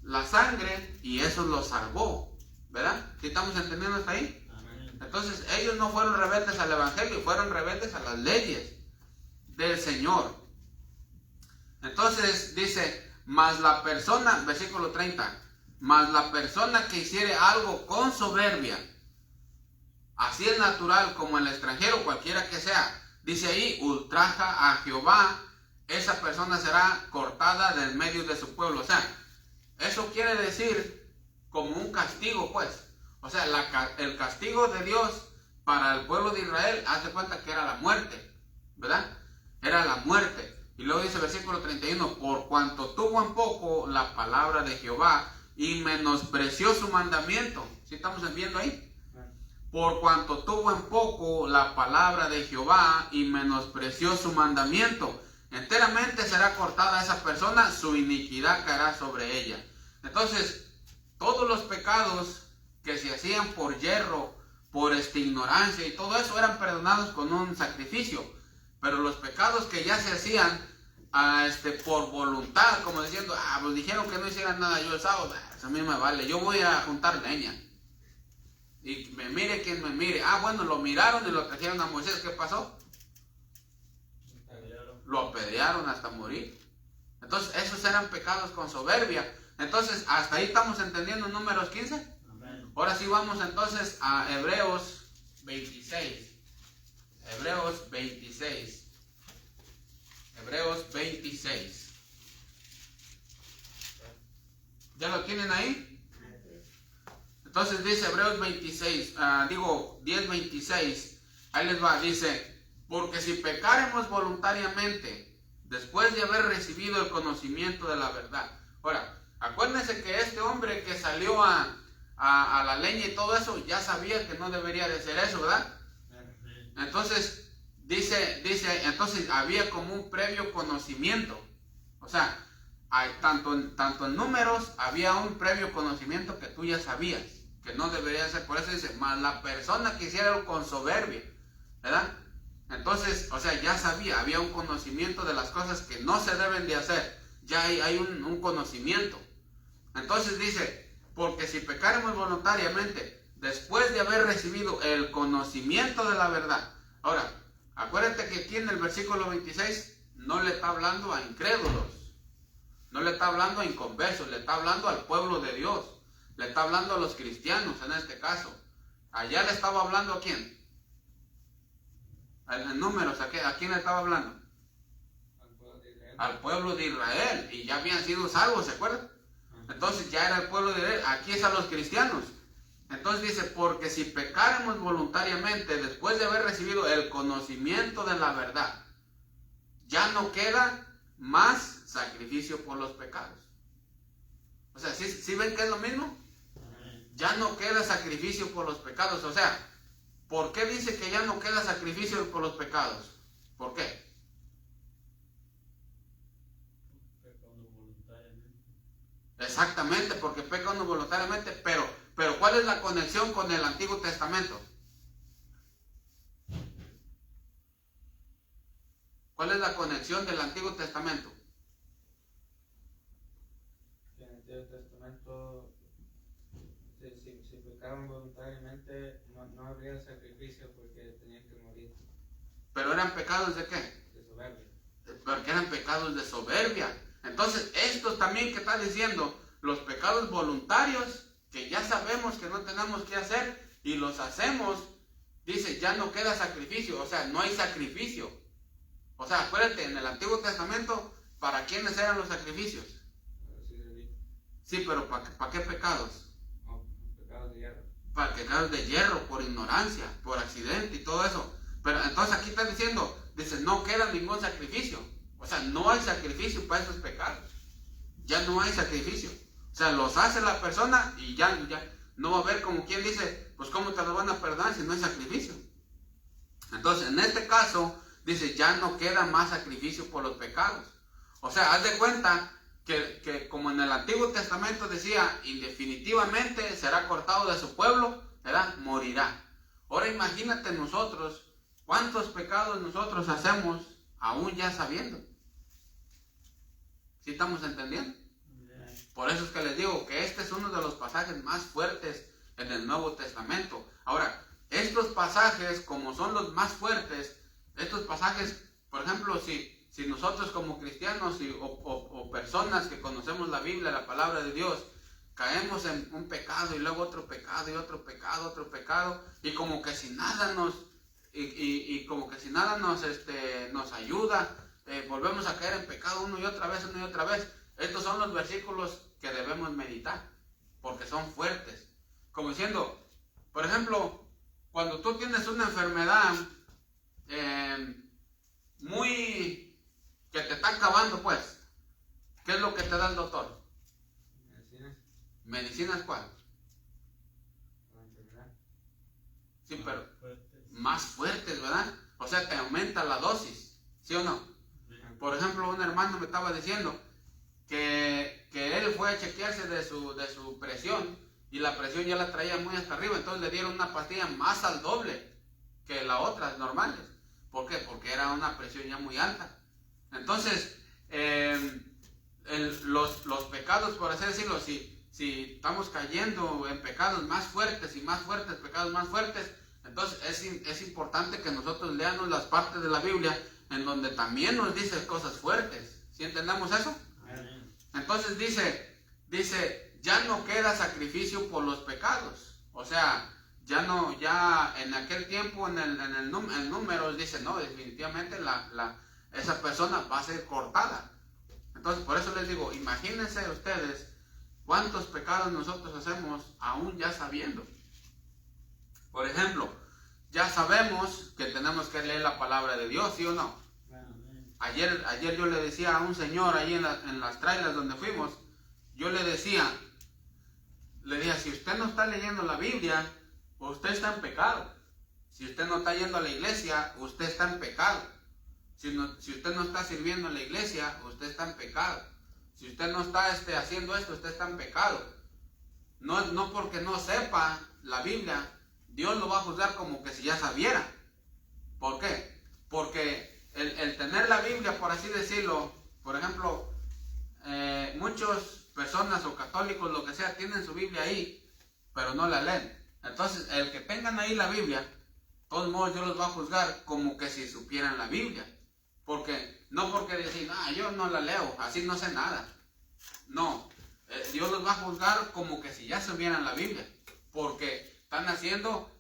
la sangre y eso los salvó, ¿verdad? ¿Sí estamos entendiendo hasta ahí? Amén. Entonces, ellos no fueron rebeldes al evangelio, fueron rebeldes a las leyes del Señor. Entonces dice, mas la persona, versículo 30, mas la persona que hiciere algo con soberbia, así es natural como el extranjero, cualquiera que sea, dice ahí, ultraja a Jehová, esa persona será cortada del medio de su pueblo. O sea, eso quiere decir como un castigo, pues. O sea, el castigo de Dios para el pueblo de Israel, hace cuenta que era la muerte, ¿verdad? Era la muerte. Y luego dice versículo 31, por cuanto tuvo en poco la palabra de Jehová y menospreció su mandamiento. ¿Sí estamos viendo ahí? Por cuanto tuvo en poco la palabra de Jehová y menospreció su mandamiento, enteramente será cortada esa persona, su iniquidad caerá sobre ella. Entonces, todos los pecados que se hacían por yerro, por ignorancia y todo eso eran perdonados con un sacrificio. Pero los pecados que ya se hacían por voluntad, como diciendo, pues dijeron que no hicieran nada yo el sábado, eso a mí me vale, yo voy a juntar leña. Y me mire quien me mire. Bueno, lo miraron y lo trajeron a Moisés. ¿Qué pasó? Lo apedrearon hasta morir. Entonces, esos eran pecados con soberbia. Entonces, hasta ahí estamos entendiendo Números 15. Amén. Ahora sí vamos entonces a Hebreos 26. Hebreos 26. Hebreos 26. ¿Ya lo tienen ahí? Entonces dice Hebreos 26, 10:26, ahí les va, dice, porque si pecaremos voluntariamente, después de haber recibido el conocimiento de la verdad. Ahora, acuérdense que este hombre que salió a la leña y todo eso, ya sabía que no debería de ser eso, ¿verdad? Entonces, dice, entonces había como un previo conocimiento. O sea, tanto en Números había un previo conocimiento que tú ya sabías que no debería ser. Por eso dice, mas la persona que hiciera algo con soberbia, ¿verdad? Entonces, o sea, ya sabía, había un conocimiento de las cosas que no se deben de hacer. Ya hay un conocimiento. Entonces dice, porque si pecaremos voluntariamente, después de haber recibido el conocimiento de la verdad. Ahora, acuérdate que aquí en el versículo 26 no le está hablando a incrédulos, no le está hablando a inconversos, le está hablando al pueblo de Dios, le está hablando a los cristianos en este caso. Allá le estaba hablando ¿a quién? En Números, ¿a quién le estaba hablando? Al pueblo de Israel, y ya habían sido salvos, ¿se acuerdan? Entonces ya era el pueblo de Israel, aquí es a los cristianos. Entonces dice, porque si pecáramos voluntariamente después de haber recibido el conocimiento de la verdad, ya no queda más sacrificio por los pecados. O sea, ¿sí ven que es lo mismo? Ya no queda sacrificio por los pecados. O sea, ¿por qué dice que ya no queda sacrificio por los pecados? ¿Por qué? Pecando voluntariamente. Exactamente, porque peca uno voluntariamente, pero ¿cuál es la conexión con el Antiguo Testamento? ¿Cuál es la conexión del Antiguo Testamento? En el Antiguo Testamento, si pecaban voluntariamente, no habría sacrificio porque tenían que morir. ¿Pero eran pecados de qué? De soberbia. Porque eran pecados de soberbia. Entonces, estos también que está diciendo, los pecados voluntarios, que ya sabemos que no tenemos que hacer y los hacemos, dice, ya no queda sacrificio, o sea, no hay sacrificio. O sea, acuérdate, en el Antiguo Testamento, ¿para quiénes eran los sacrificios? Sí, pero ¿para qué pecados? No, pecados de hierro. Para pecados de hierro, por ignorancia, por accidente y todo eso. Pero entonces aquí está diciendo, dice, no queda ningún sacrificio. O sea, no hay sacrificio para esos pecados. Ya no hay sacrificio. O sea, los hace la persona y ya no va a haber como quien dice, pues ¿cómo te lo van a perdonar si no hay sacrificio? Entonces, en este caso, dice, ya no queda más sacrificio por los pecados. O sea, haz de cuenta que como en el Antiguo Testamento decía, indefinitivamente será cortado de su pueblo, ¿verdad? Morirá. Ahora imagínate nosotros, ¿cuántos pecados nosotros hacemos aún ya sabiendo? ¿Sí estamos entendiendo? Por eso es que les digo que este es uno de los pasajes más fuertes en el Nuevo Testamento. Ahora, estos pasajes, como son los más fuertes, estos pasajes, por ejemplo, si nosotros como cristianos o personas que conocemos la Biblia, la palabra de Dios, caemos en un pecado y luego otro pecado y otro pecado, y como que si nada nos nos ayuda, volvemos a caer en pecado una y otra vez. Estos son los versículos que debemos meditar, porque son fuertes. Como diciendo, por ejemplo, cuando tú tienes una enfermedad que te está acabando, pues, ¿qué es lo que te da el doctor? Medicinas. ¿Medicinas cuál? La enfermedad. Sí, pero más fuertes, ¿verdad? O sea, te aumenta la dosis, ¿sí o no? Por ejemplo, un hermano me estaba diciendo que él fue a chequearse de su presión y la presión ya la traía muy hasta arriba, entonces le dieron una pastilla más al doble que las otras normales. ¿Por qué? Porque era una presión ya muy alta. Entonces, los pecados, por así decirlo, si estamos cayendo en pecados más fuertes y más fuertes, pecados más fuertes, entonces es importante que nosotros leamos las partes de la Biblia en donde también nos dice cosas fuertes. ¿Sí entendemos eso? Entonces dice, ya no queda sacrificio por los pecados. O sea, ya en aquel tiempo, en números dice, no, definitivamente esa persona va a ser cortada. Entonces, por eso les digo, imagínense ustedes cuántos pecados nosotros hacemos aún ya sabiendo. Por ejemplo, ya sabemos que tenemos que leer la palabra de Dios, ¿sí o no? Ayer yo le decía a un señor ahí en las trailers donde fuimos, yo le decía, si usted no está leyendo la Biblia, usted está en pecado. Si usted no está yendo a la iglesia, usted está en pecado. Si usted no está sirviendo en la iglesia, usted está en pecado. Si usted no está haciendo esto, usted está en pecado. No porque no sepa la Biblia, Dios lo va a juzgar como que si ya sabiera. ¿Por qué? Porque el tener la Biblia, por así decirlo, por ejemplo, muchas personas o católicos, lo que sea, tienen su Biblia ahí, pero no la leen. Entonces, el que tengan ahí la Biblia, de todos modos Dios los va a juzgar como que si supieran la Biblia. No porque decir, yo no la leo, así no sé nada. No, Dios los va a juzgar como que si ya supieran la Biblia, porque están haciendo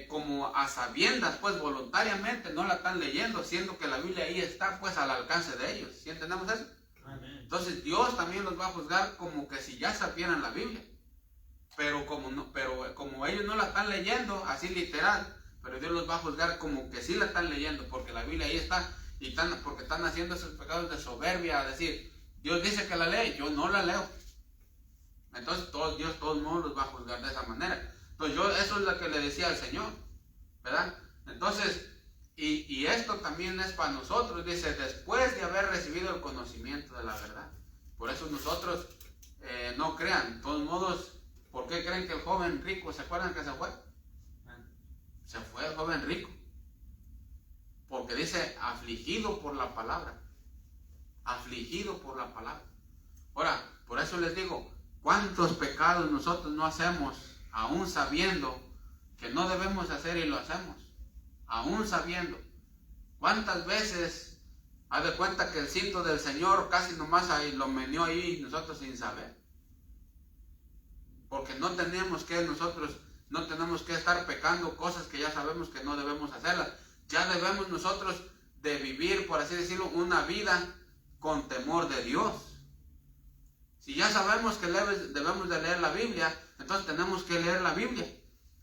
como a sabiendas, pues voluntariamente no la están leyendo, siendo que la Biblia ahí está pues al alcance de ellos. ¿Sí entendemos eso? Amén. Entonces Dios también los va a juzgar como que si ya supieran la Biblia. pero como ellos no la están leyendo, así literal, pero Dios los va a juzgar como que sí la están leyendo, porque la Biblia ahí está, porque están haciendo esos pecados de soberbia, a decir, Dios dice que la lee, yo no la leo. Entonces Dios todos modos los va a juzgar de esa manera. Entonces eso es lo que le decía al Señor, ¿verdad? Entonces, y esto también es para nosotros, dice, después de haber recibido el conocimiento de la verdad. Por eso nosotros, no crean, de todos modos, ¿por qué creen que el joven rico, se acuerdan que se fue? Se fue el joven rico. Porque dice, afligido por la palabra. Afligido por la palabra. Ahora, por eso les digo, ¿cuántos pecados nosotros no hacemos, aún sabiendo que no debemos hacer y lo hacemos? Aún sabiendo. ¿Cuántas veces haz de cuenta que el cinto del Señor casi nomás ahí lo meneó ahí nosotros sin saber? Porque no tenemos que estar pecando cosas que ya sabemos que no debemos hacerlas. Ya debemos nosotros de vivir, por así decirlo, una vida con temor de Dios. Si ya sabemos que debemos de leer la Biblia, entonces tenemos que leer la Biblia.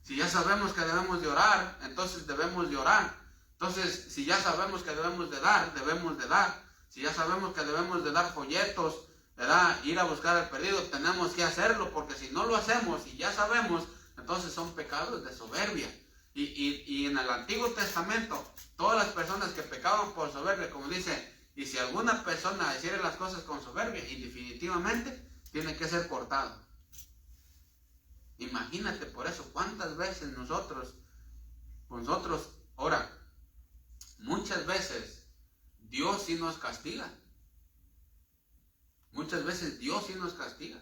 Si ya sabemos que debemos de orar, entonces debemos de orar. Entonces, si ya sabemos que debemos de dar, debemos de dar. Si ya sabemos que debemos de dar folletos, ¿verdad? Ir a buscar al perdido, tenemos que hacerlo, porque si no lo hacemos y ya sabemos, entonces son pecados de soberbia. Y en el Antiguo Testamento, todas las personas que pecaban por soberbia, como dice, y si alguna persona hiciera las cosas con soberbia, y definitivamente tiene que ser cortado. Imagínate por eso, cuántas veces nosotros, ahora, muchas veces Dios sí nos castiga. Muchas veces Dios sí nos castiga.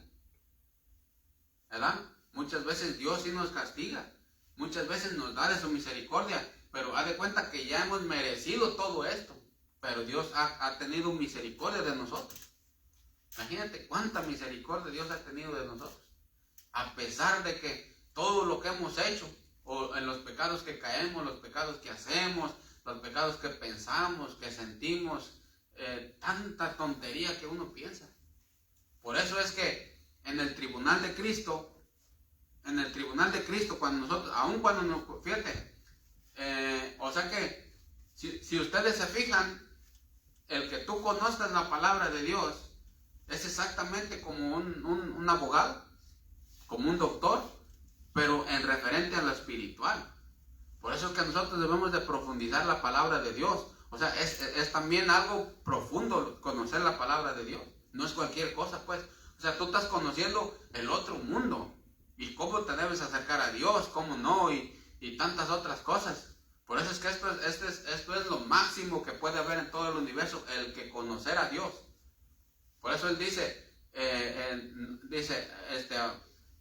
¿Verdad? Muchas veces Dios sí nos castiga. Muchas veces nos da de su misericordia. Pero haz de cuenta que ya hemos merecido todo esto. Pero Dios ha tenido misericordia de nosotros. Imagínate cuánta misericordia Dios ha tenido de nosotros. A pesar de que todo lo que hemos hecho, o en los pecados que caemos, los pecados que hacemos, los pecados que pensamos, que sentimos, tanta tontería que uno piensa. Por eso es que en el tribunal de Cristo, cuando nosotros, aun cuando nos, fíjate, o sea que, si ustedes se fijan, el que tú conozcas la palabra de Dios, es exactamente como un abogado, como un doctor, pero en referente a lo espiritual. Por eso es que nosotros debemos de profundizar la palabra de Dios. O sea, es también algo profundo conocer la palabra de Dios. No es cualquier cosa, pues. O sea, tú estás conociendo el otro mundo. Y cómo te debes acercar a Dios, cómo no, y tantas otras cosas. Por eso es que esto es lo máximo que puede haber en todo el universo, el que conocer a Dios. Por eso él dice,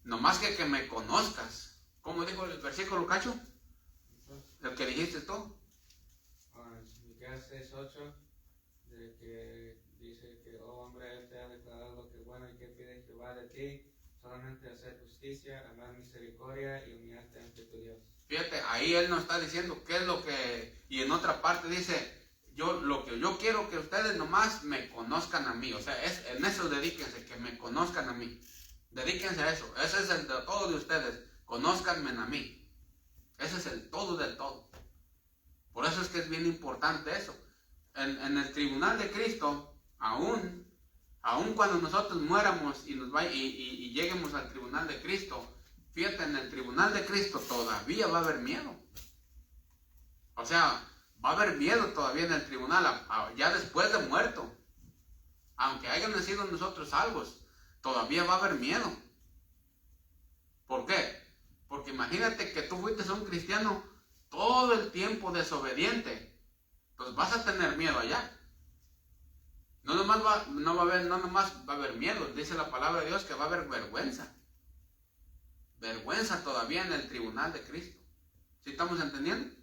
nomás que me conozcas. ¿Cómo dijo el versículo, Cacho? El que dijiste tú. Miqueas 6:8, de que dice que, oh hombre, él te ha declarado lo que es bueno y que pide Jehová de ti, solamente hacer justicia, amar misericordia y humillarte ante tu Dios. Fíjate, ahí él nos está diciendo qué es lo que, y en otra parte dice, lo que yo quiero que ustedes nomás me conozcan a mí. O sea, en eso dedíquense, que me conozcan a mí. Dedíquense a eso. Ese es el de todo de ustedes. Conózcanme a mí. Ese es el todo del todo. Por eso es que es bien importante eso. En el tribunal de Cristo, aún cuando nosotros muéramos y lleguemos al tribunal de Cristo, fíjate, en el tribunal de Cristo todavía va a haber miedo. O sea, va a haber miedo todavía en el tribunal, ya después de muerto. Aunque hayan nacido nosotros salvos, todavía va a haber miedo. ¿Por qué? Porque imagínate que tú fuiste un cristiano todo el tiempo desobediente. Pues vas a tener miedo allá. No nomás va a haber miedo. Dice la palabra de Dios que va a haber vergüenza. Vergüenza todavía en el tribunal de Cristo. ¿Sí estamos entendiendo?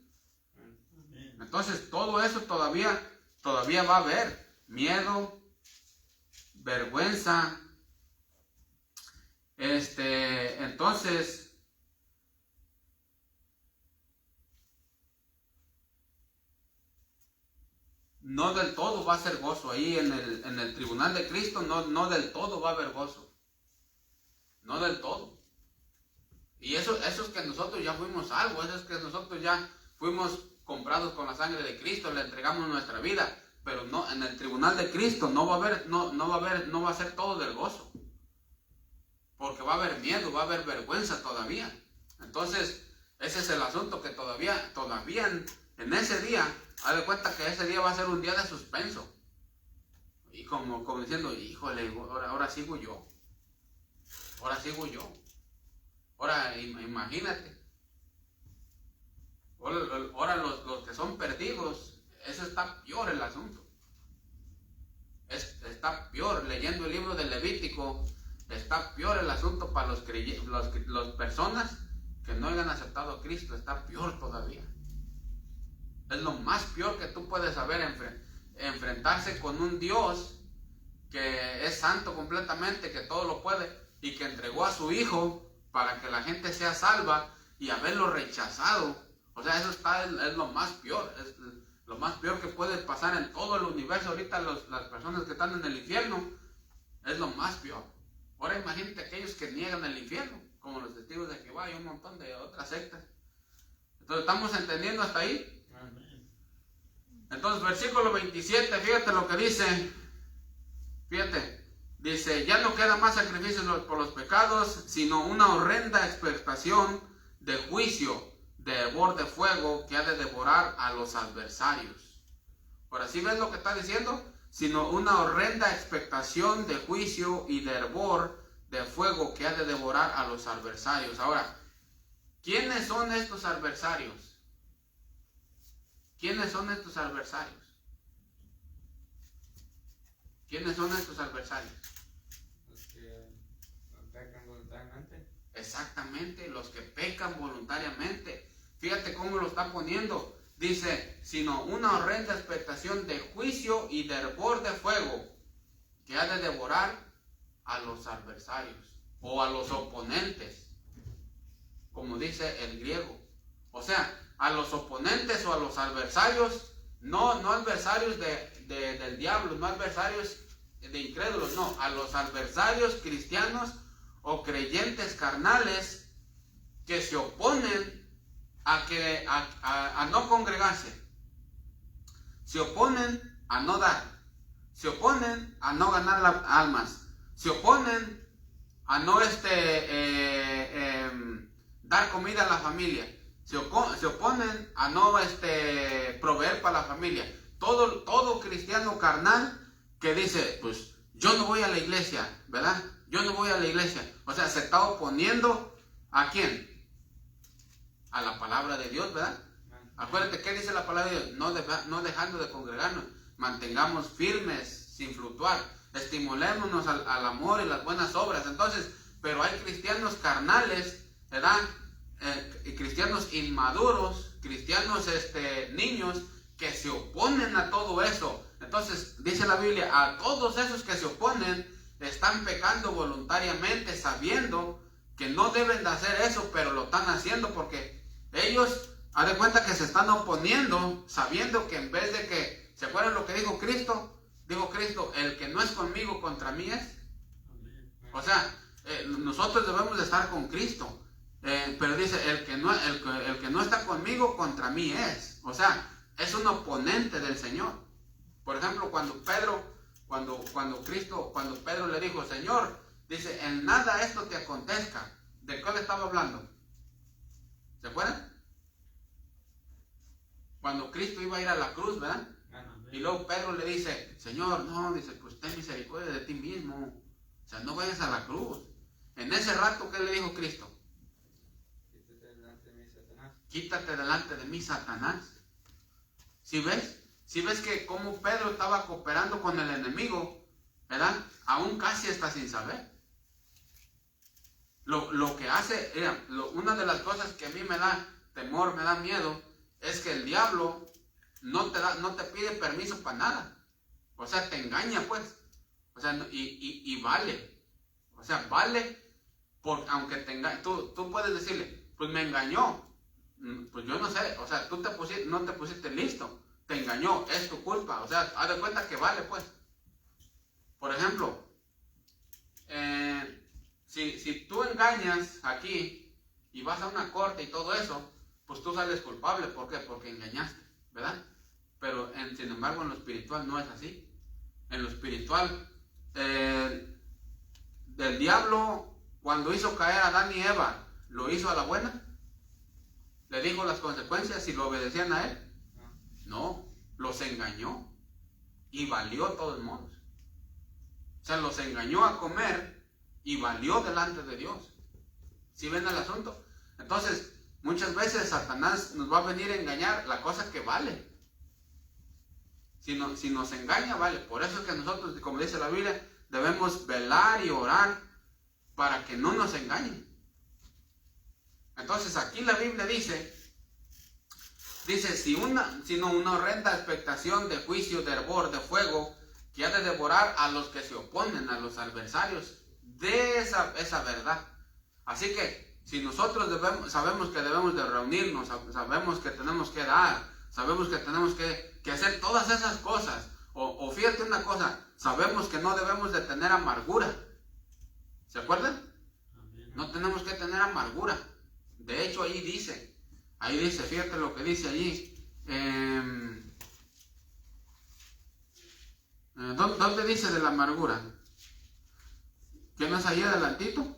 Entonces todo eso todavía va a haber miedo, vergüenza. Entonces no del todo va a ser gozo ahí en el tribunal de Cristo. No del todo va a haber gozo. No del todo. Y eso es que nosotros ya fuimos salvos, eso es que nosotros ya fuimos comprados con la sangre de Cristo, le entregamos nuestra vida, pero no, en el tribunal de Cristo no va a ser todo del gozo, porque va a haber miedo, va a haber vergüenza todavía. Entonces, ese es el asunto, que todavía en ese día, haz de cuenta que ese día va a ser un día de suspenso. Y como diciendo, híjole, ahora sigo yo. Ahora imagínate. Ahora los que son perdidos, eso está peor el asunto. Está peor, leyendo el libro del Levítico, está peor el asunto para las personas que no hayan aceptado a Cristo, está peor todavía. Es lo más peor que tú puedes saber, enfrentarse con un Dios que es santo completamente, que todo lo puede y que entregó a su Hijo para que la gente sea salva, y haberlo rechazado. O sea, eso es lo más peor, es lo más peor que puede pasar en todo el universo. Ahorita las personas que están en el infierno, es lo más peor. Ahora imagínate aquellos que niegan el infierno, como los testigos de Jehová y un montón de otras sectas. Entonces, ¿estamos entendiendo hasta ahí? Entonces, versículo 27, fíjate lo que dice. Fíjate, dice, ya no queda más sacrificio por los pecados, sino una horrenda expectación de juicio, de hervor de fuego que ha de devorar a los adversarios. Por así ves lo que está diciendo, sino una horrenda expectación de juicio y de hervor de fuego que ha de devorar a los adversarios. Ahora, ¿quiénes son estos adversarios? ¿Quiénes son estos adversarios? ¿Quiénes son estos adversarios? Los que pecan voluntariamente. Exactamente, los que pecan voluntariamente. Fíjate cómo lo está poniendo. Dice, sino una horrenda expectación de juicio y de hervor de fuego que ha de devorar a los adversarios o a los oponentes, como dice el griego. O sea, a los oponentes o a los adversarios, no adversarios del diablo, no adversarios de incrédulos, no, a los adversarios cristianos o creyentes carnales que se oponen a no congregarse, se oponen a no dar, se oponen a no ganar las almas, se oponen a no dar comida a la familia, se oponen a no proveer para la familia. Todo cristiano carnal que dice, pues yo no voy a la iglesia, ¿verdad? Yo no voy a la iglesia. O sea, se está oponiendo ¿a quién? A la palabra de Dios, ¿verdad? Acuérdate, ¿qué dice la palabra de Dios? No dejando de congregarnos, mantengamos firmes, sin fluctuar, estimulémonos al amor y las buenas obras. Entonces, pero hay cristianos carnales, ¿verdad? Cristianos inmaduros, cristianos niños que se oponen a todo eso. Entonces, dice la Biblia, a todos esos que se oponen, están pecando voluntariamente, sabiendo que no deben de hacer eso, pero lo están haciendo porque ellos, haz de cuenta que se están oponiendo, sabiendo que en vez de que, ¿se acuerdan lo que dijo Cristo? Dijo Cristo, el que no es conmigo, contra mí es. O sea, nosotros debemos de estar con Cristo, pero dice, el que no está conmigo, contra mí es. O sea, es un oponente del Señor. Por ejemplo, cuando Pedro le dijo, Señor, dice, en nada esto te acontezca. ¿De qué le estaba hablando? ¿Se acuerdan? Cuando Cristo iba a ir a la cruz, ¿verdad? Y luego Pedro le dice, Señor, no, dice, pues ten misericordia de ti mismo. O sea, no vayas a la cruz. En ese rato, ¿qué le dijo Cristo? Quítate delante de mí, Satanás. Quítate delante de mí, Satanás. ¿Sí ves? ¿Sí ves que como Pedro estaba cooperando con el enemigo, ¿verdad? Aún casi está sin saber. Lo que hace, una de las cosas que a mí me da temor, me da miedo, es que el diablo no te pide permiso para nada. O sea, te engaña, pues. O sea, y vale. O sea, vale, aunque te engañe. Tú puedes decirle, pues me engañó. Pues yo no sé, o sea, no te pusiste listo. Te engañó, es tu culpa. O sea, haz de cuenta que vale, pues. Por ejemplo, si tú engañas aquí y vas a una corte y todo eso, pues tú sales culpable. ¿Por qué? Porque engañaste, ¿verdad? Pero sin embargo en lo espiritual no es así. En lo espiritual, del diablo, cuando hizo caer a Adán y Eva, ¿lo hizo a la buena? ¿Le dijo las consecuencias si lo obedecían a él? No, los engañó y valió de todos modos. O sea, los engañó a comer y valió delante de Dios. ¿Sí ven el asunto? Entonces, muchas veces Satanás nos va a venir a engañar la cosa que vale. Si nos engaña, vale. Por eso es que nosotros, como dice la Biblia, debemos velar y orar para que no nos engañen. Entonces aquí la Biblia dice, sino una horrenda expectación de juicio, de hervor, de fuego, que ha de devorar a los que se oponen, a los adversarios de esa verdad. Así que, si nosotros sabemos que debemos de reunirnos, sabemos que tenemos que dar, sabemos que tenemos que hacer todas esas cosas, o fíjate una cosa, sabemos que no debemos de tener amargura. ¿Se acuerdan? No tenemos que tener amargura. De hecho, ahí dice, fíjate lo que dice allí. ¿Dónde dice de la amargura? ¿Qué no es ahí adelantito?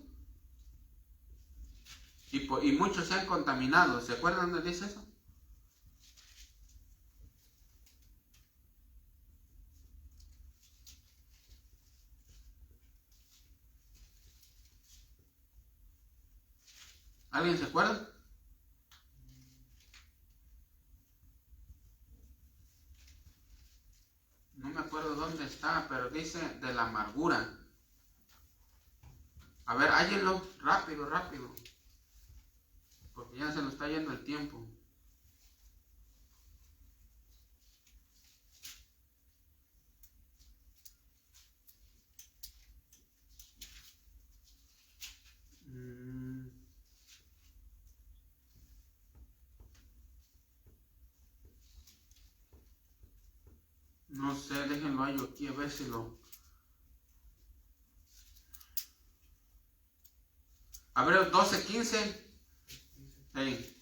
Y muchos se han contaminado. ¿Se acuerdan dónde dice eso? ¿Alguien se acuerda? No me acuerdo dónde está, pero dice de la amargura. A ver, hállenlo rápido, porque ya se nos está yendo el tiempo. No sé, déjenlo ahí aquí a ver si lo... A ver, 12:15. Hey.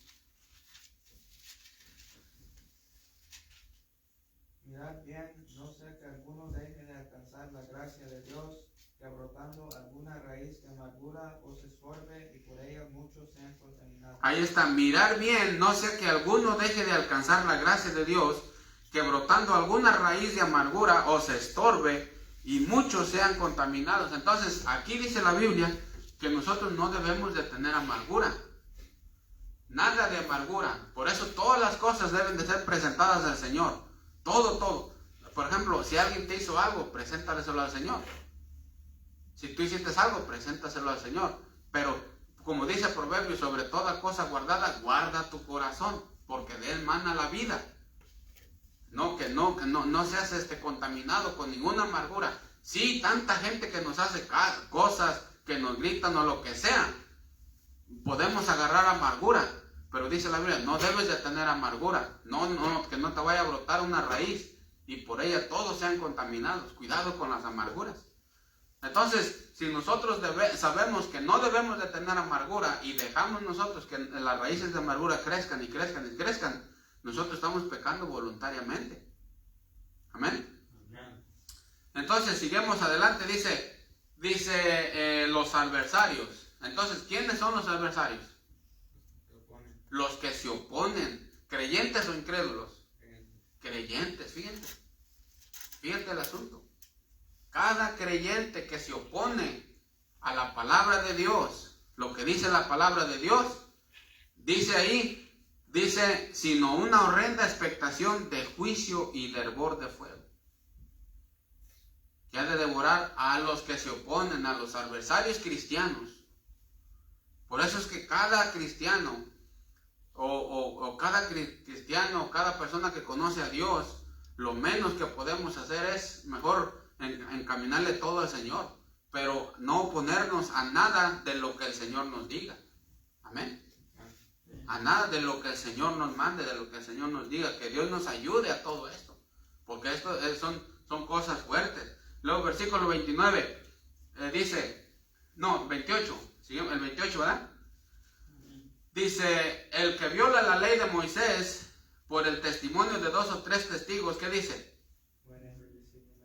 Mirad bien, no sea que alguno deje de alcanzar la gracia de Dios, que brotando alguna raíz de amargura os estorbe y por ella muchos sean contaminados. Ahí está, mirar bien, no sea que alguno deje de alcanzar la gracia de Dios, que brotando alguna raíz de amargura os estorbe y muchos sean contaminados. Entonces, aquí dice la Biblia que nosotros no debemos de tener amargura. Nada de amargura. Por eso todas las cosas deben de ser presentadas al Señor. Todo. Por ejemplo, si alguien te hizo algo, preséntaselo al Señor. Si tú hiciste algo, preséntaselo al Señor. Pero, como dice el proverbio, sobre toda cosa guardada, guarda tu corazón, porque de él mana la vida. No seas contaminado con ninguna amargura. Sí, tanta gente que nos hace cosas, que nos gritan o lo que sea, podemos agarrar amargura, pero dice la Biblia, no debes de tener amargura, que no te vaya a brotar una raíz y por ella todos sean contaminados. Cuidado con las amarguras. Entonces, si nosotros sabemos que no debemos de tener amargura y dejamos nosotros que las raíces de amargura crezcan, nosotros estamos pecando voluntariamente. Amén. Entonces, sigamos adelante, dice los adversarios. Entonces, ¿quiénes son los adversarios? Los que se oponen, creyentes o incrédulos. Creyentes, fíjate el asunto. Cada creyente que se opone a la palabra de Dios, lo que dice la palabra de Dios, dice sino una horrenda expectación de juicio y de hervor de fuego, que ha de devorar a los que se oponen, a los adversarios cristianos. Por eso es que cada cristiano, cada persona que conoce a Dios, lo menos que podemos hacer es mejor encaminarle todo al Señor, pero no oponernos a nada de lo que el Señor nos diga. Amén. A nada de lo que el Señor nos mande, de lo que el Señor nos diga, que Dios nos ayude a todo esto, porque esto son cosas fuertes. Luego versículo 29 28, el 28, ¿verdad? Dice, el que viola la ley de Moisés por el testimonio de 2 o 3 testigos, ¿qué dice?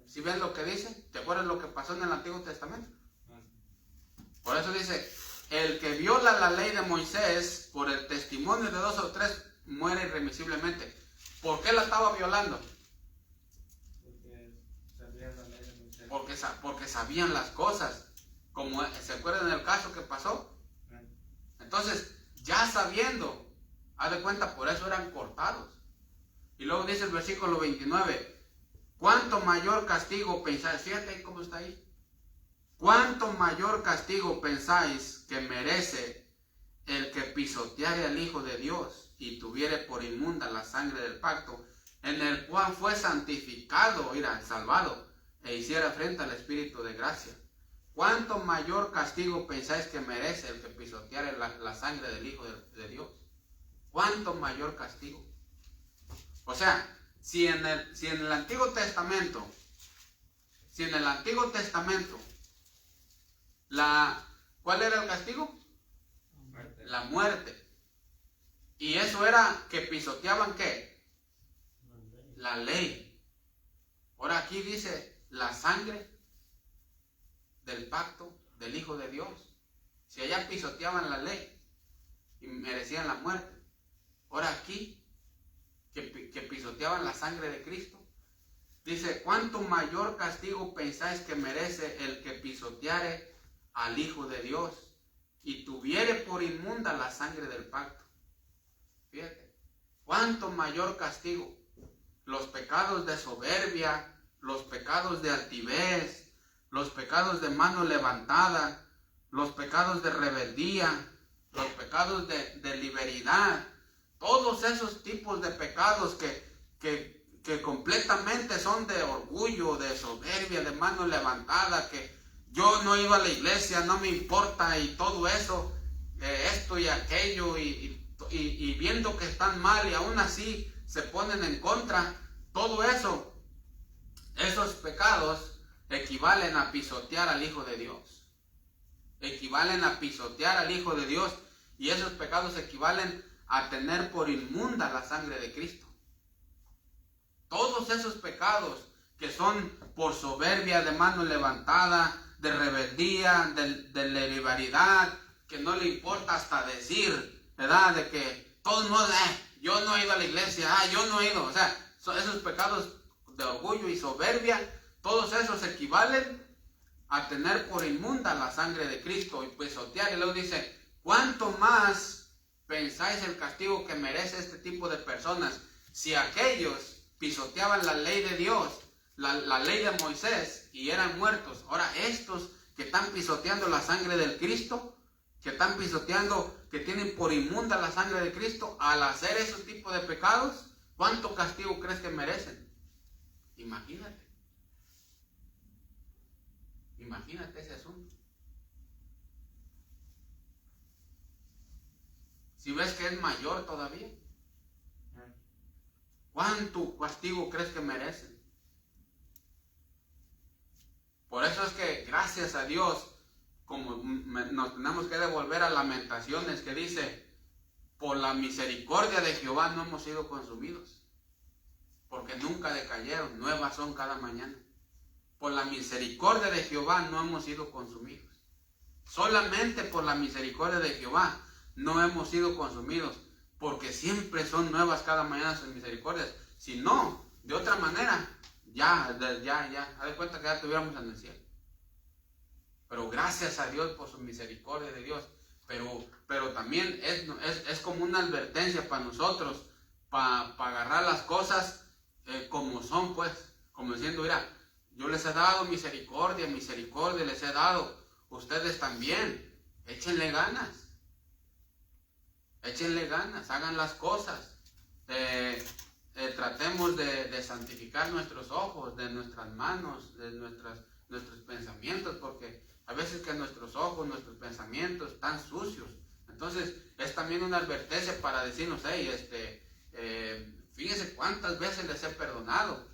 ¿Sí ven lo que dice? ¿Te acuerdas lo que pasó en el Antiguo Testamento? Por eso dice, el que viola la ley de Moisés por el testimonio de 2 o 3 muere irremisiblemente. ¿Por qué la estaba violando? Porque sabían las cosas. Como se acuerdan del caso que pasó. Entonces, ya sabiendo, haz de cuenta, por eso eran cortados. Y luego dice el versículo 29, ¿cuánto mayor castigo pensáis? Fíjate cómo está ahí. ¿Cuánto mayor castigo pensáis que merece el que pisoteare al Hijo de Dios y tuviere por inmunda la sangre del pacto, en el cual fue santificado, salvado, e hiciera frente al Espíritu de gracia? ¿Cuánto mayor castigo pensáis que merece el que pisoteare la sangre del Hijo de Dios? ¿Cuánto mayor castigo? O sea, si en el Antiguo Testamento, ¿cuál era el castigo? Muerte. La muerte. Y eso era que pisoteaban ¿qué? La ley. Ahora aquí dice la sangre del pacto del Hijo de Dios. Si allá pisoteaban la ley y merecían la muerte, ahora aquí que pisoteaban la sangre de Cristo, dice, ¿cuánto mayor castigo pensáis que merece el que pisoteare al Hijo de Dios y tuviere por inmunda la sangre del pacto? Fíjate, ¿cuánto mayor castigo? Los pecados de soberbia, los pecados de altivez, los pecados de mano levantada, los pecados de rebeldía, los pecados de liberalidad, todos esos tipos de pecados que completamente son de orgullo, de soberbia, de mano levantada, que yo no iba a la iglesia, no me importa, y todo eso, esto y aquello, y viendo que están mal y aún así se ponen en contra, todo eso, esos pecados equivalen a pisotear al Hijo de Dios. Equivalen a pisotear al Hijo de Dios, y esos pecados equivalen a tener por inmunda la sangre de Cristo. Todos esos pecados que son por soberbia, de mano levantada, de rebeldía, de liberalidad, que no le importa hasta decir, ¿verdad? De que todo el mundo, yo no he ido a la iglesia, yo no he ido. O sea, esos pecados de orgullo y soberbia, todos esos equivalen a tener por inmunda la sangre de Cristo y pisotear. Y luego dice, ¿cuánto más pensáis el castigo que merece este tipo de personas? Si aquellos pisoteaban la ley de Dios, la ley de Moisés, y eran muertos, ahora estos que están pisoteando la sangre del Cristo, que están pisoteando, que tienen por inmunda la sangre de Cristo, al hacer ese tipo de pecados, ¿cuánto castigo crees que merecen? Imagínate ese asunto. Si ves que es mayor todavía, ¿cuánto castigo crees que merecen? Por eso es que gracias a Dios, como nos tenemos que devolver a Lamentaciones, que dice, por la misericordia de Jehová no hemos sido consumidos, porque nunca decayeron, nuevas son cada mañana. Por la misericordia de Jehová no hemos sido consumidos. Solamente por la misericordia de Jehová no hemos sido consumidos, porque siempre son nuevas cada mañana sus misericordias. Si no, de otra manera, ya, haz de cuenta que ya estuviéramos en el cielo. Pero gracias a Dios por su misericordia de Dios. Pero también es como una advertencia para nosotros, para agarrar las cosas como son, pues, como diciendo, mira, yo les he dado misericordia les he dado, ustedes también, échenle ganas, hagan las cosas, tratemos de santificar nuestros ojos, de nuestras manos, de nuestros pensamientos, porque a veces que nuestros ojos, nuestros pensamientos están sucios. Entonces es también una advertencia para decirnos, fíjense cuántas veces les he perdonado.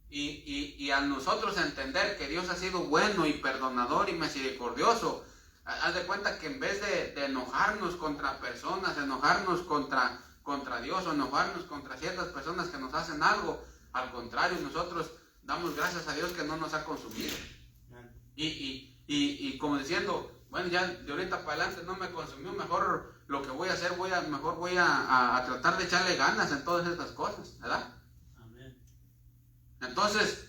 Y a nosotros entender que Dios ha sido bueno y perdonador y misericordioso, Haz de cuenta que en vez de enojarnos contra personas, enojarnos contra Dios o enojarnos contra ciertas personas que nos hacen algo, al contrario, nosotros damos gracias a Dios que no nos ha consumido. Y como diciendo, bueno, ya de ahorita para adelante no me consumió, mejor lo que voy a hacer, voy a tratar de echarle ganas en todas estas cosas, ¿verdad? Amén. Entonces,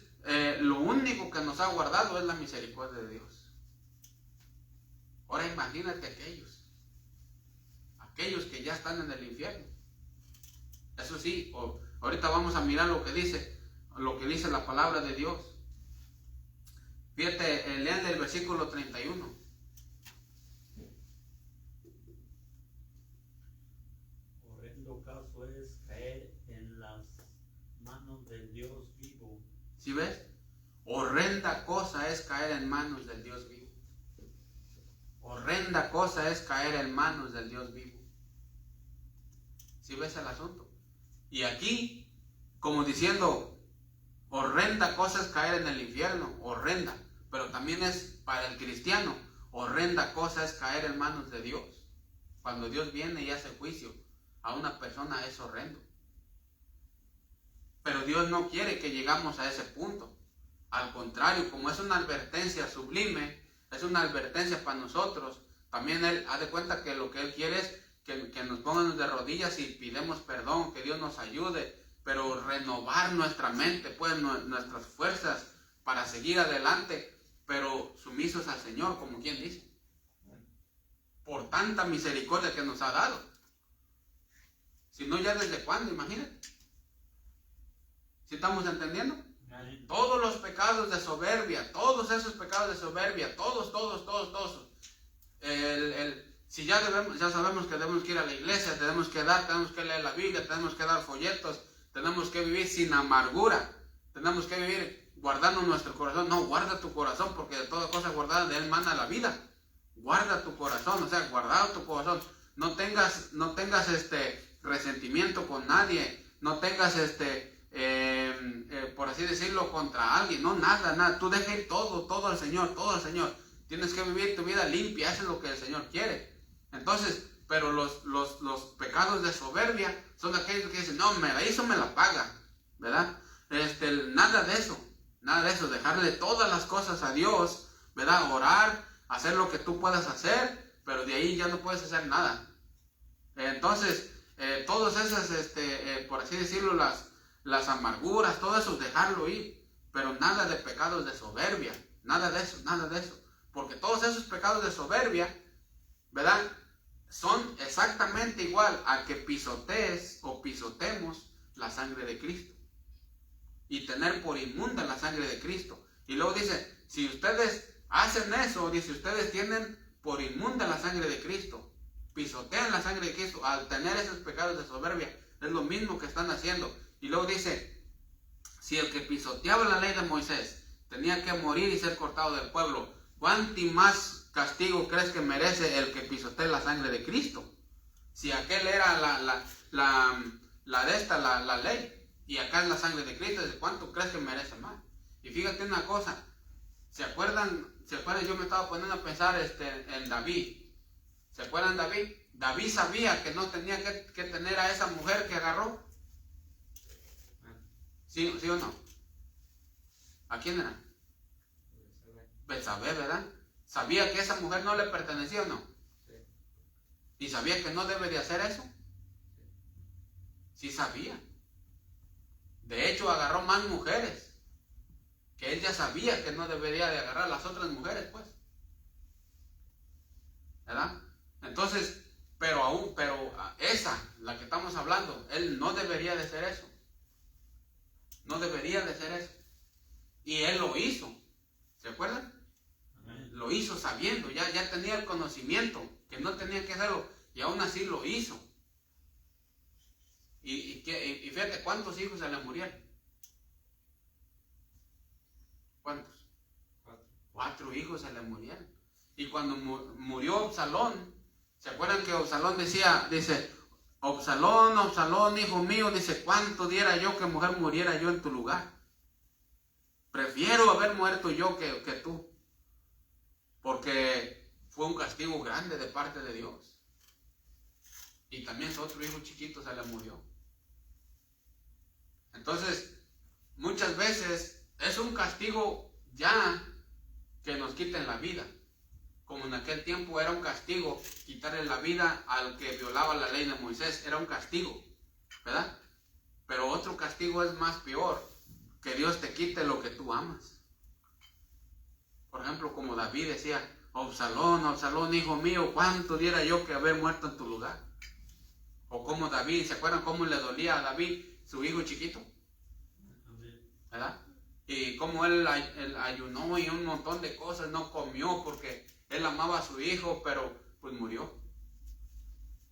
lo único que nos ha guardado es la misericordia de Dios. Ahora imagínate aquellos que ya están en el infierno. Eso sí, ahorita vamos a mirar lo que dice la palabra de Dios. Fíjate, lean el versículo 31. Horrendo caso es caer en las manos del Dios vivo. ¿Sí ves? Horrenda cosa es caer en manos del Dios vivo. Horrenda cosa es caer en manos del Dios vivo. ¿Sí ves el asunto? Y aquí, como diciendo, horrenda cosa es caer en el infierno, horrenda. Pero también es para el cristiano, horrenda cosa es caer en manos de Dios. Cuando Dios viene y hace juicio a una persona es horrendo. Pero Dios no quiere que llegamos a ese punto. Al contrario, como es una advertencia sublime, es una advertencia para nosotros, también Él ha de cuenta que lo que Él quiere es que nos pongamos de rodillas y pidamos perdón, que Dios nos ayude, pero renovar nuestra mente, pues nuestras fuerzas para seguir adelante, pero sumisos al Señor, como quien dice, por tanta misericordia que nos ha dado. Si no, ya desde cuándo, imagínate. ¿Sí estamos entendiendo? Todos los pecados de soberbia, todos esos pecados de soberbia, todos. Si ya sabemos que debemos que ir a la iglesia, tenemos que leer la Biblia, tenemos que dar folletos, tenemos que vivir sin amargura, tenemos que vivir guardando nuestro corazón. No, guarda tu corazón, porque de toda cosa guardada de él mana la vida. Guarda tu corazón, o sea, guardado tu corazón. No tengas resentimiento con nadie, no tengas por así decirlo, contra alguien. No, nada. Tú deja ir todo al Señor, todo al Señor. Tienes que vivir tu vida limpia, eso es lo que el Señor quiere. Entonces, pero los pecados de soberbia son aquellos que dicen, no, me la hizo, me la paga, ¿verdad? Nada de eso, dejarle todas las cosas a Dios, ¿verdad? Orar, hacer lo que tú puedas hacer, pero de ahí ya no puedes hacer nada. Entonces, todas esas, por así decirlo, las amarguras, todo eso, dejarlo ir, pero nada de pecados de soberbia, nada de eso, porque todos esos pecados de soberbia, ¿verdad? Son exactamente igual a que pisotees o pisotemos la sangre de Cristo y tener por inmunda la sangre de Cristo. Y luego dice, si ustedes hacen eso, dice, ustedes tienen por inmunda la sangre de Cristo, pisotean la sangre de Cristo al tener esos pecados de soberbia, es lo mismo que están haciendo. Y luego dice, si el que pisoteaba la ley de Moisés tenía que morir y ser cortado del pueblo, ¿cuánto más castigo crees que merece el que pisotee la sangre de Cristo? Si aquel era la ley, y acá es la sangre de Cristo, ¿cuánto crees que merece más? Y fíjate una cosa, ¿se acuerdan? Yo me estaba poniendo a pensar en David. ¿Se acuerdan David? David sabía que no tenía que tener a esa mujer que agarró. ¿Sí o no? ¿A quién era? Betsabé, ¿verdad? ¿Sabía que esa mujer no le pertenecía o no? Sí. ¿Y sabía que no debe de hacer eso? Sí sabía. De hecho, agarró más mujeres, que él ya sabía que no debería de agarrar las otras mujeres, pues. ¿Verdad? Entonces, pero esa, la que estamos hablando, él no debería de hacer eso. No debería de hacer eso. Y él lo hizo. ¿Se acuerdan? Amén. Lo hizo sabiendo, ya tenía el conocimiento, que no tenía que hacerlo, y aún así lo hizo. Y fíjate, ¿cuántos hijos se le murieron? ¿Cuántos? 4 hijos se le murieron. Y cuando murió Absalón, ¿se acuerdan que Absalón dice, Absalón, hijo mío, dice, ¿cuánto diera yo que mujer muriera yo en tu lugar? Prefiero haber muerto yo que tú. Porque fue un castigo grande de parte de Dios. Y también su otro hijo chiquito se le murió. Entonces, muchas veces es un castigo ya que nos quiten la vida. Como en aquel tiempo era un castigo quitarle la vida al que violaba la ley de Moisés. Era un castigo, ¿verdad? Pero otro castigo es más peor, que Dios te quite lo que tú amas. Por ejemplo, como David decía, Absalón, Absalón, hijo mío, ¿cuánto diera yo que haber muerto en tu lugar? O como David, ¿se acuerdan cómo le dolía a David su hijo chiquito? ¿Verdad? Y cómo él ayunó y un montón de cosas, no comió porque él amaba a su hijo, pero pues murió.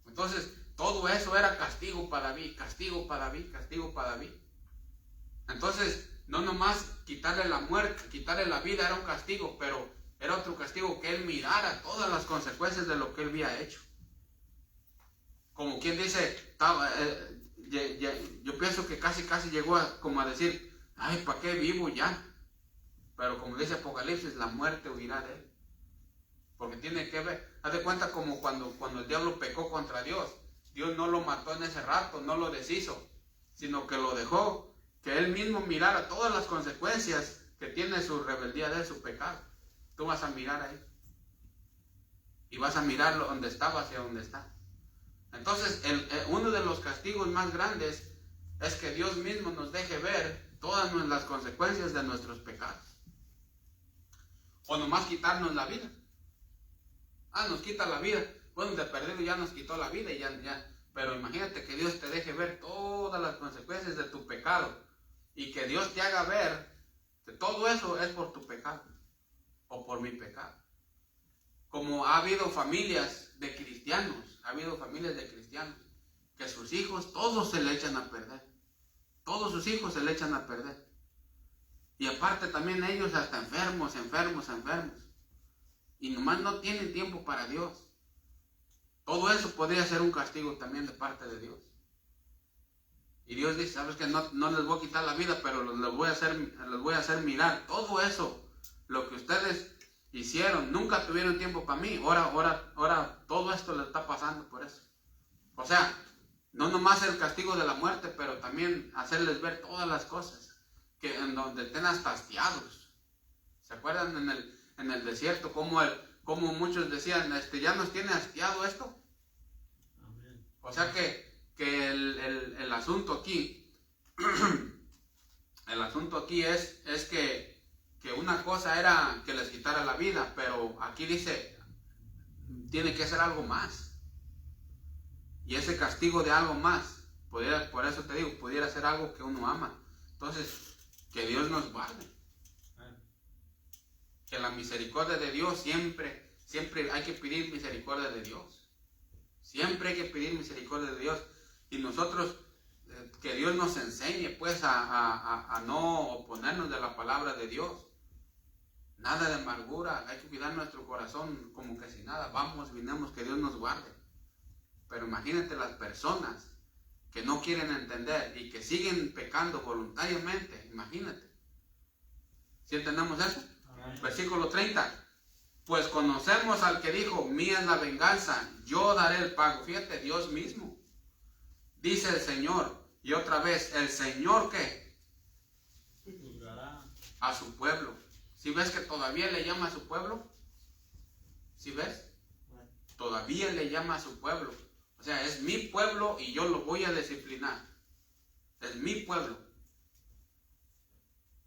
Entonces, todo eso era castigo para David, castigo para David, castigo para David. Entonces, no nomás quitarle la muerte, quitarle la vida era un castigo, pero era otro castigo que él mirara todas las consecuencias de lo que él había hecho. Como quien dice, yo pienso que casi llegó como a decir, ay, ¿para qué vivo ya? Pero como dice Apocalipsis, la muerte huirá de él. Porque tiene que ver, haz de cuenta como cuando el diablo pecó contra Dios. Dios no lo mató en ese rato, no lo deshizo, sino que lo dejó, que él mismo mirara todas las consecuencias que tiene su rebeldía de su pecado. Tú vas a mirar ahí. Y vas a mirar donde estaba hacia donde está. Entonces, uno de los castigos más grandes es que Dios mismo nos deje ver todas las consecuencias de nuestros pecados. O nomás quitarnos la vida. Nos quita la vida. Bueno, de perdido ya nos quitó la vida y ya. Pero imagínate que Dios te deje ver todas las consecuencias de tu pecado. Y que Dios te haga ver que todo eso es por tu pecado. O por mi pecado. Como ha habido familias de cristianos. Que sus hijos todos se le echan a perder. Todos sus hijos se le echan a perder. Y aparte también ellos hasta enfermos. Y nomás no tienen tiempo para Dios. Todo eso podría ser un castigo también de parte de Dios. Y Dios dice, sabes que no les voy a quitar la vida, pero les voy a hacer mirar todo eso, lo que ustedes hicieron, nunca tuvieron tiempo para mí, ahora todo esto les está pasando por eso. O sea, no nomás el castigo de la muerte, pero también hacerles ver todas las cosas, que en donde estén hasta hastiados. ¿Se acuerdan en el desierto como muchos decían, ya nos tiene hastiado esto? Amén. O sea que el asunto aquí, es que una cosa era que les quitara la vida, pero aquí dice, tiene que ser algo más. Y ese castigo de algo más, por eso te digo, pudiera ser algo que uno ama. Entonces, que Dios nos guarde. Que la misericordia de Dios siempre hay que pedir misericordia de Dios. Siempre hay que pedir misericordia de Dios. Y nosotros, que Dios nos enseñe pues a no oponernos de la palabra de Dios. Nada de amargura, hay que cuidar nuestro corazón como que si nada. Vinemos, que Dios nos guarde. Pero imagínate las personas que no quieren entender y que siguen pecando voluntariamente. Imagínate. ¿Sí entendemos eso? Amén. Versículo 30. Pues conocemos al que dijo, mía es la venganza, yo daré el pago. Fíjate, Dios mismo. Dice el Señor. Y otra vez, ¿el Señor qué? A su pueblo. ¿Sí ves que todavía le llama a su pueblo? ¿Sí ves? Todavía le llama a su pueblo. O sea, es mi pueblo y yo lo voy a disciplinar. Es mi pueblo.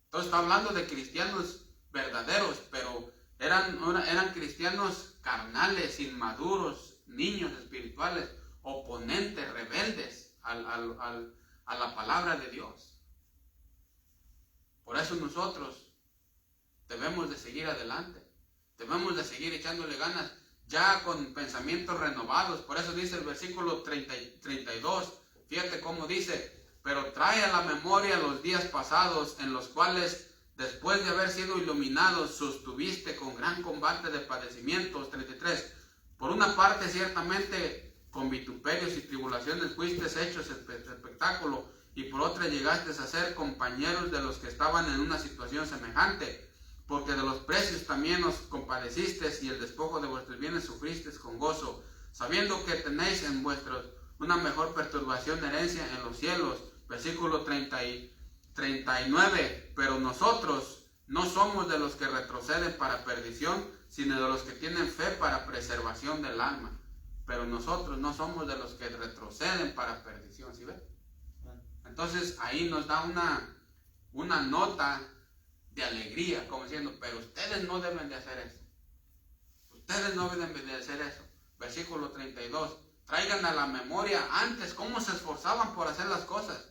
Entonces está hablando de cristianos verdaderos, pero eran cristianos carnales, inmaduros, niños espirituales, oponentes, rebeldes a la palabra de Dios. Por eso nosotros debemos de seguir adelante, debemos de seguir echándole ganas, ya con pensamientos renovados. Por eso dice el versículo 32, fíjate cómo dice, pero trae a la memoria los días pasados en los cuales, después de haber sido iluminados, sostuviste con gran combate de padecimientos. 33, por una parte ciertamente con vituperios y tribulaciones fuiste hechos espectáculo, y por otra llegaste a ser compañeros de los que estaban en una situación semejante. porque de los precios también os compadecisteis, y el despojo de vuestros bienes sufristeis con gozo, sabiendo que tenéis en vuestros una mejor perturbación herencia en los cielos. Versículo 39, pero nosotros no somos de los que retroceden para perdición, sino de los que tienen fe para preservación del alma. Pero nosotros no somos de los que retroceden para perdición, ¿sí ven? Entonces ahí nos da una nota de alegría, como diciendo, pero ustedes no deben de hacer eso. Ustedes no deben de hacer eso. Versículo 32, traigan a la memoria antes cómo se esforzaban por hacer las cosas.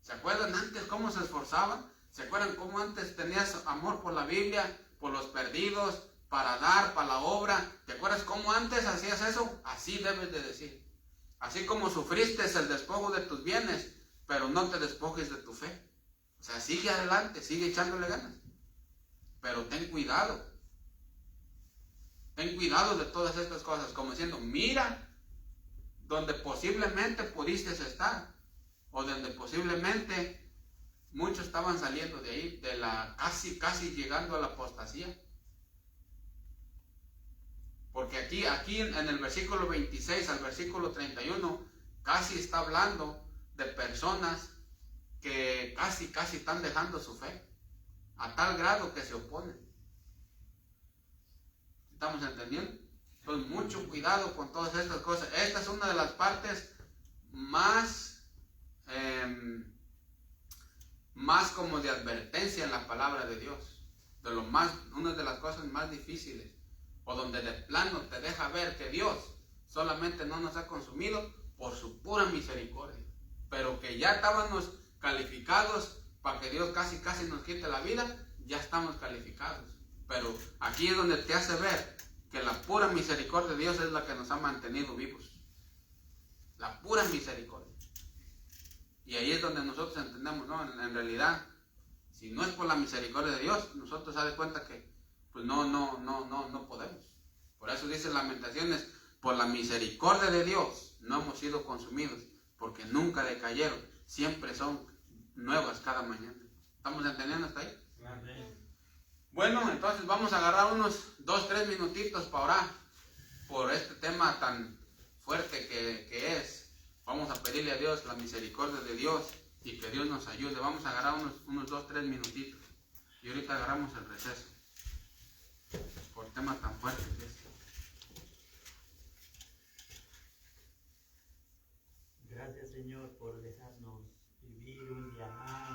¿Se acuerdan antes cómo se esforzaban? ¿Se acuerdan cómo antes tenías amor por la Biblia, por los perdidos, para dar, para la obra? ¿Te acuerdas cómo antes hacías eso? Así debes de decir. Así como sufriste el despojo de tus bienes, pero no te despojes de tu fe. O sea, sigue adelante, sigue echándole ganas. Pero ten cuidado. Ten cuidado de todas estas cosas, como diciendo, mira donde posiblemente pudiste estar, o donde posiblemente muchos estaban saliendo de ahí, de la casi llegando a la apostasía. Porque aquí en el versículo 26 al versículo 31, casi está hablando de personas que casi están dejando su fe, a tal grado que se oponen. ¿Estamos entendiendo? Entonces, mucho cuidado con todas estas cosas. Esta es una de las partes más como de advertencia en la palabra de Dios. Una de las cosas más difíciles, o donde de plano te deja ver que Dios solamente no nos ha consumido por su pura misericordia, pero que ya estábamos calificados para que Dios casi nos quite la vida. Ya estamos calificados, pero aquí es donde te hace ver que la pura misericordia de Dios es la que nos ha mantenido vivos, la pura misericordia. Y ahí es donde nosotros entendemos, ¿no? En realidad, si no es por la misericordia de Dios, nosotros se da cuenta que pues no podemos. Por eso dice Lamentaciones, por la misericordia de Dios no hemos sido consumidos, porque nunca decayeron, siempre son nuevas cada mañana. ¿Estamos entendiendo hasta ahí? Amén. Bueno, entonces vamos a agarrar unos 2-3 minutitos para orar por este tema tan fuerte que es. Vamos a pedirle a Dios la misericordia de Dios y que Dios nos ayude. Vamos a agarrar unos 2-3 minutitos y ahorita agarramos el receso por temas tan fuertes que es. Gracias, Señor, por dejarnos vivir un día más.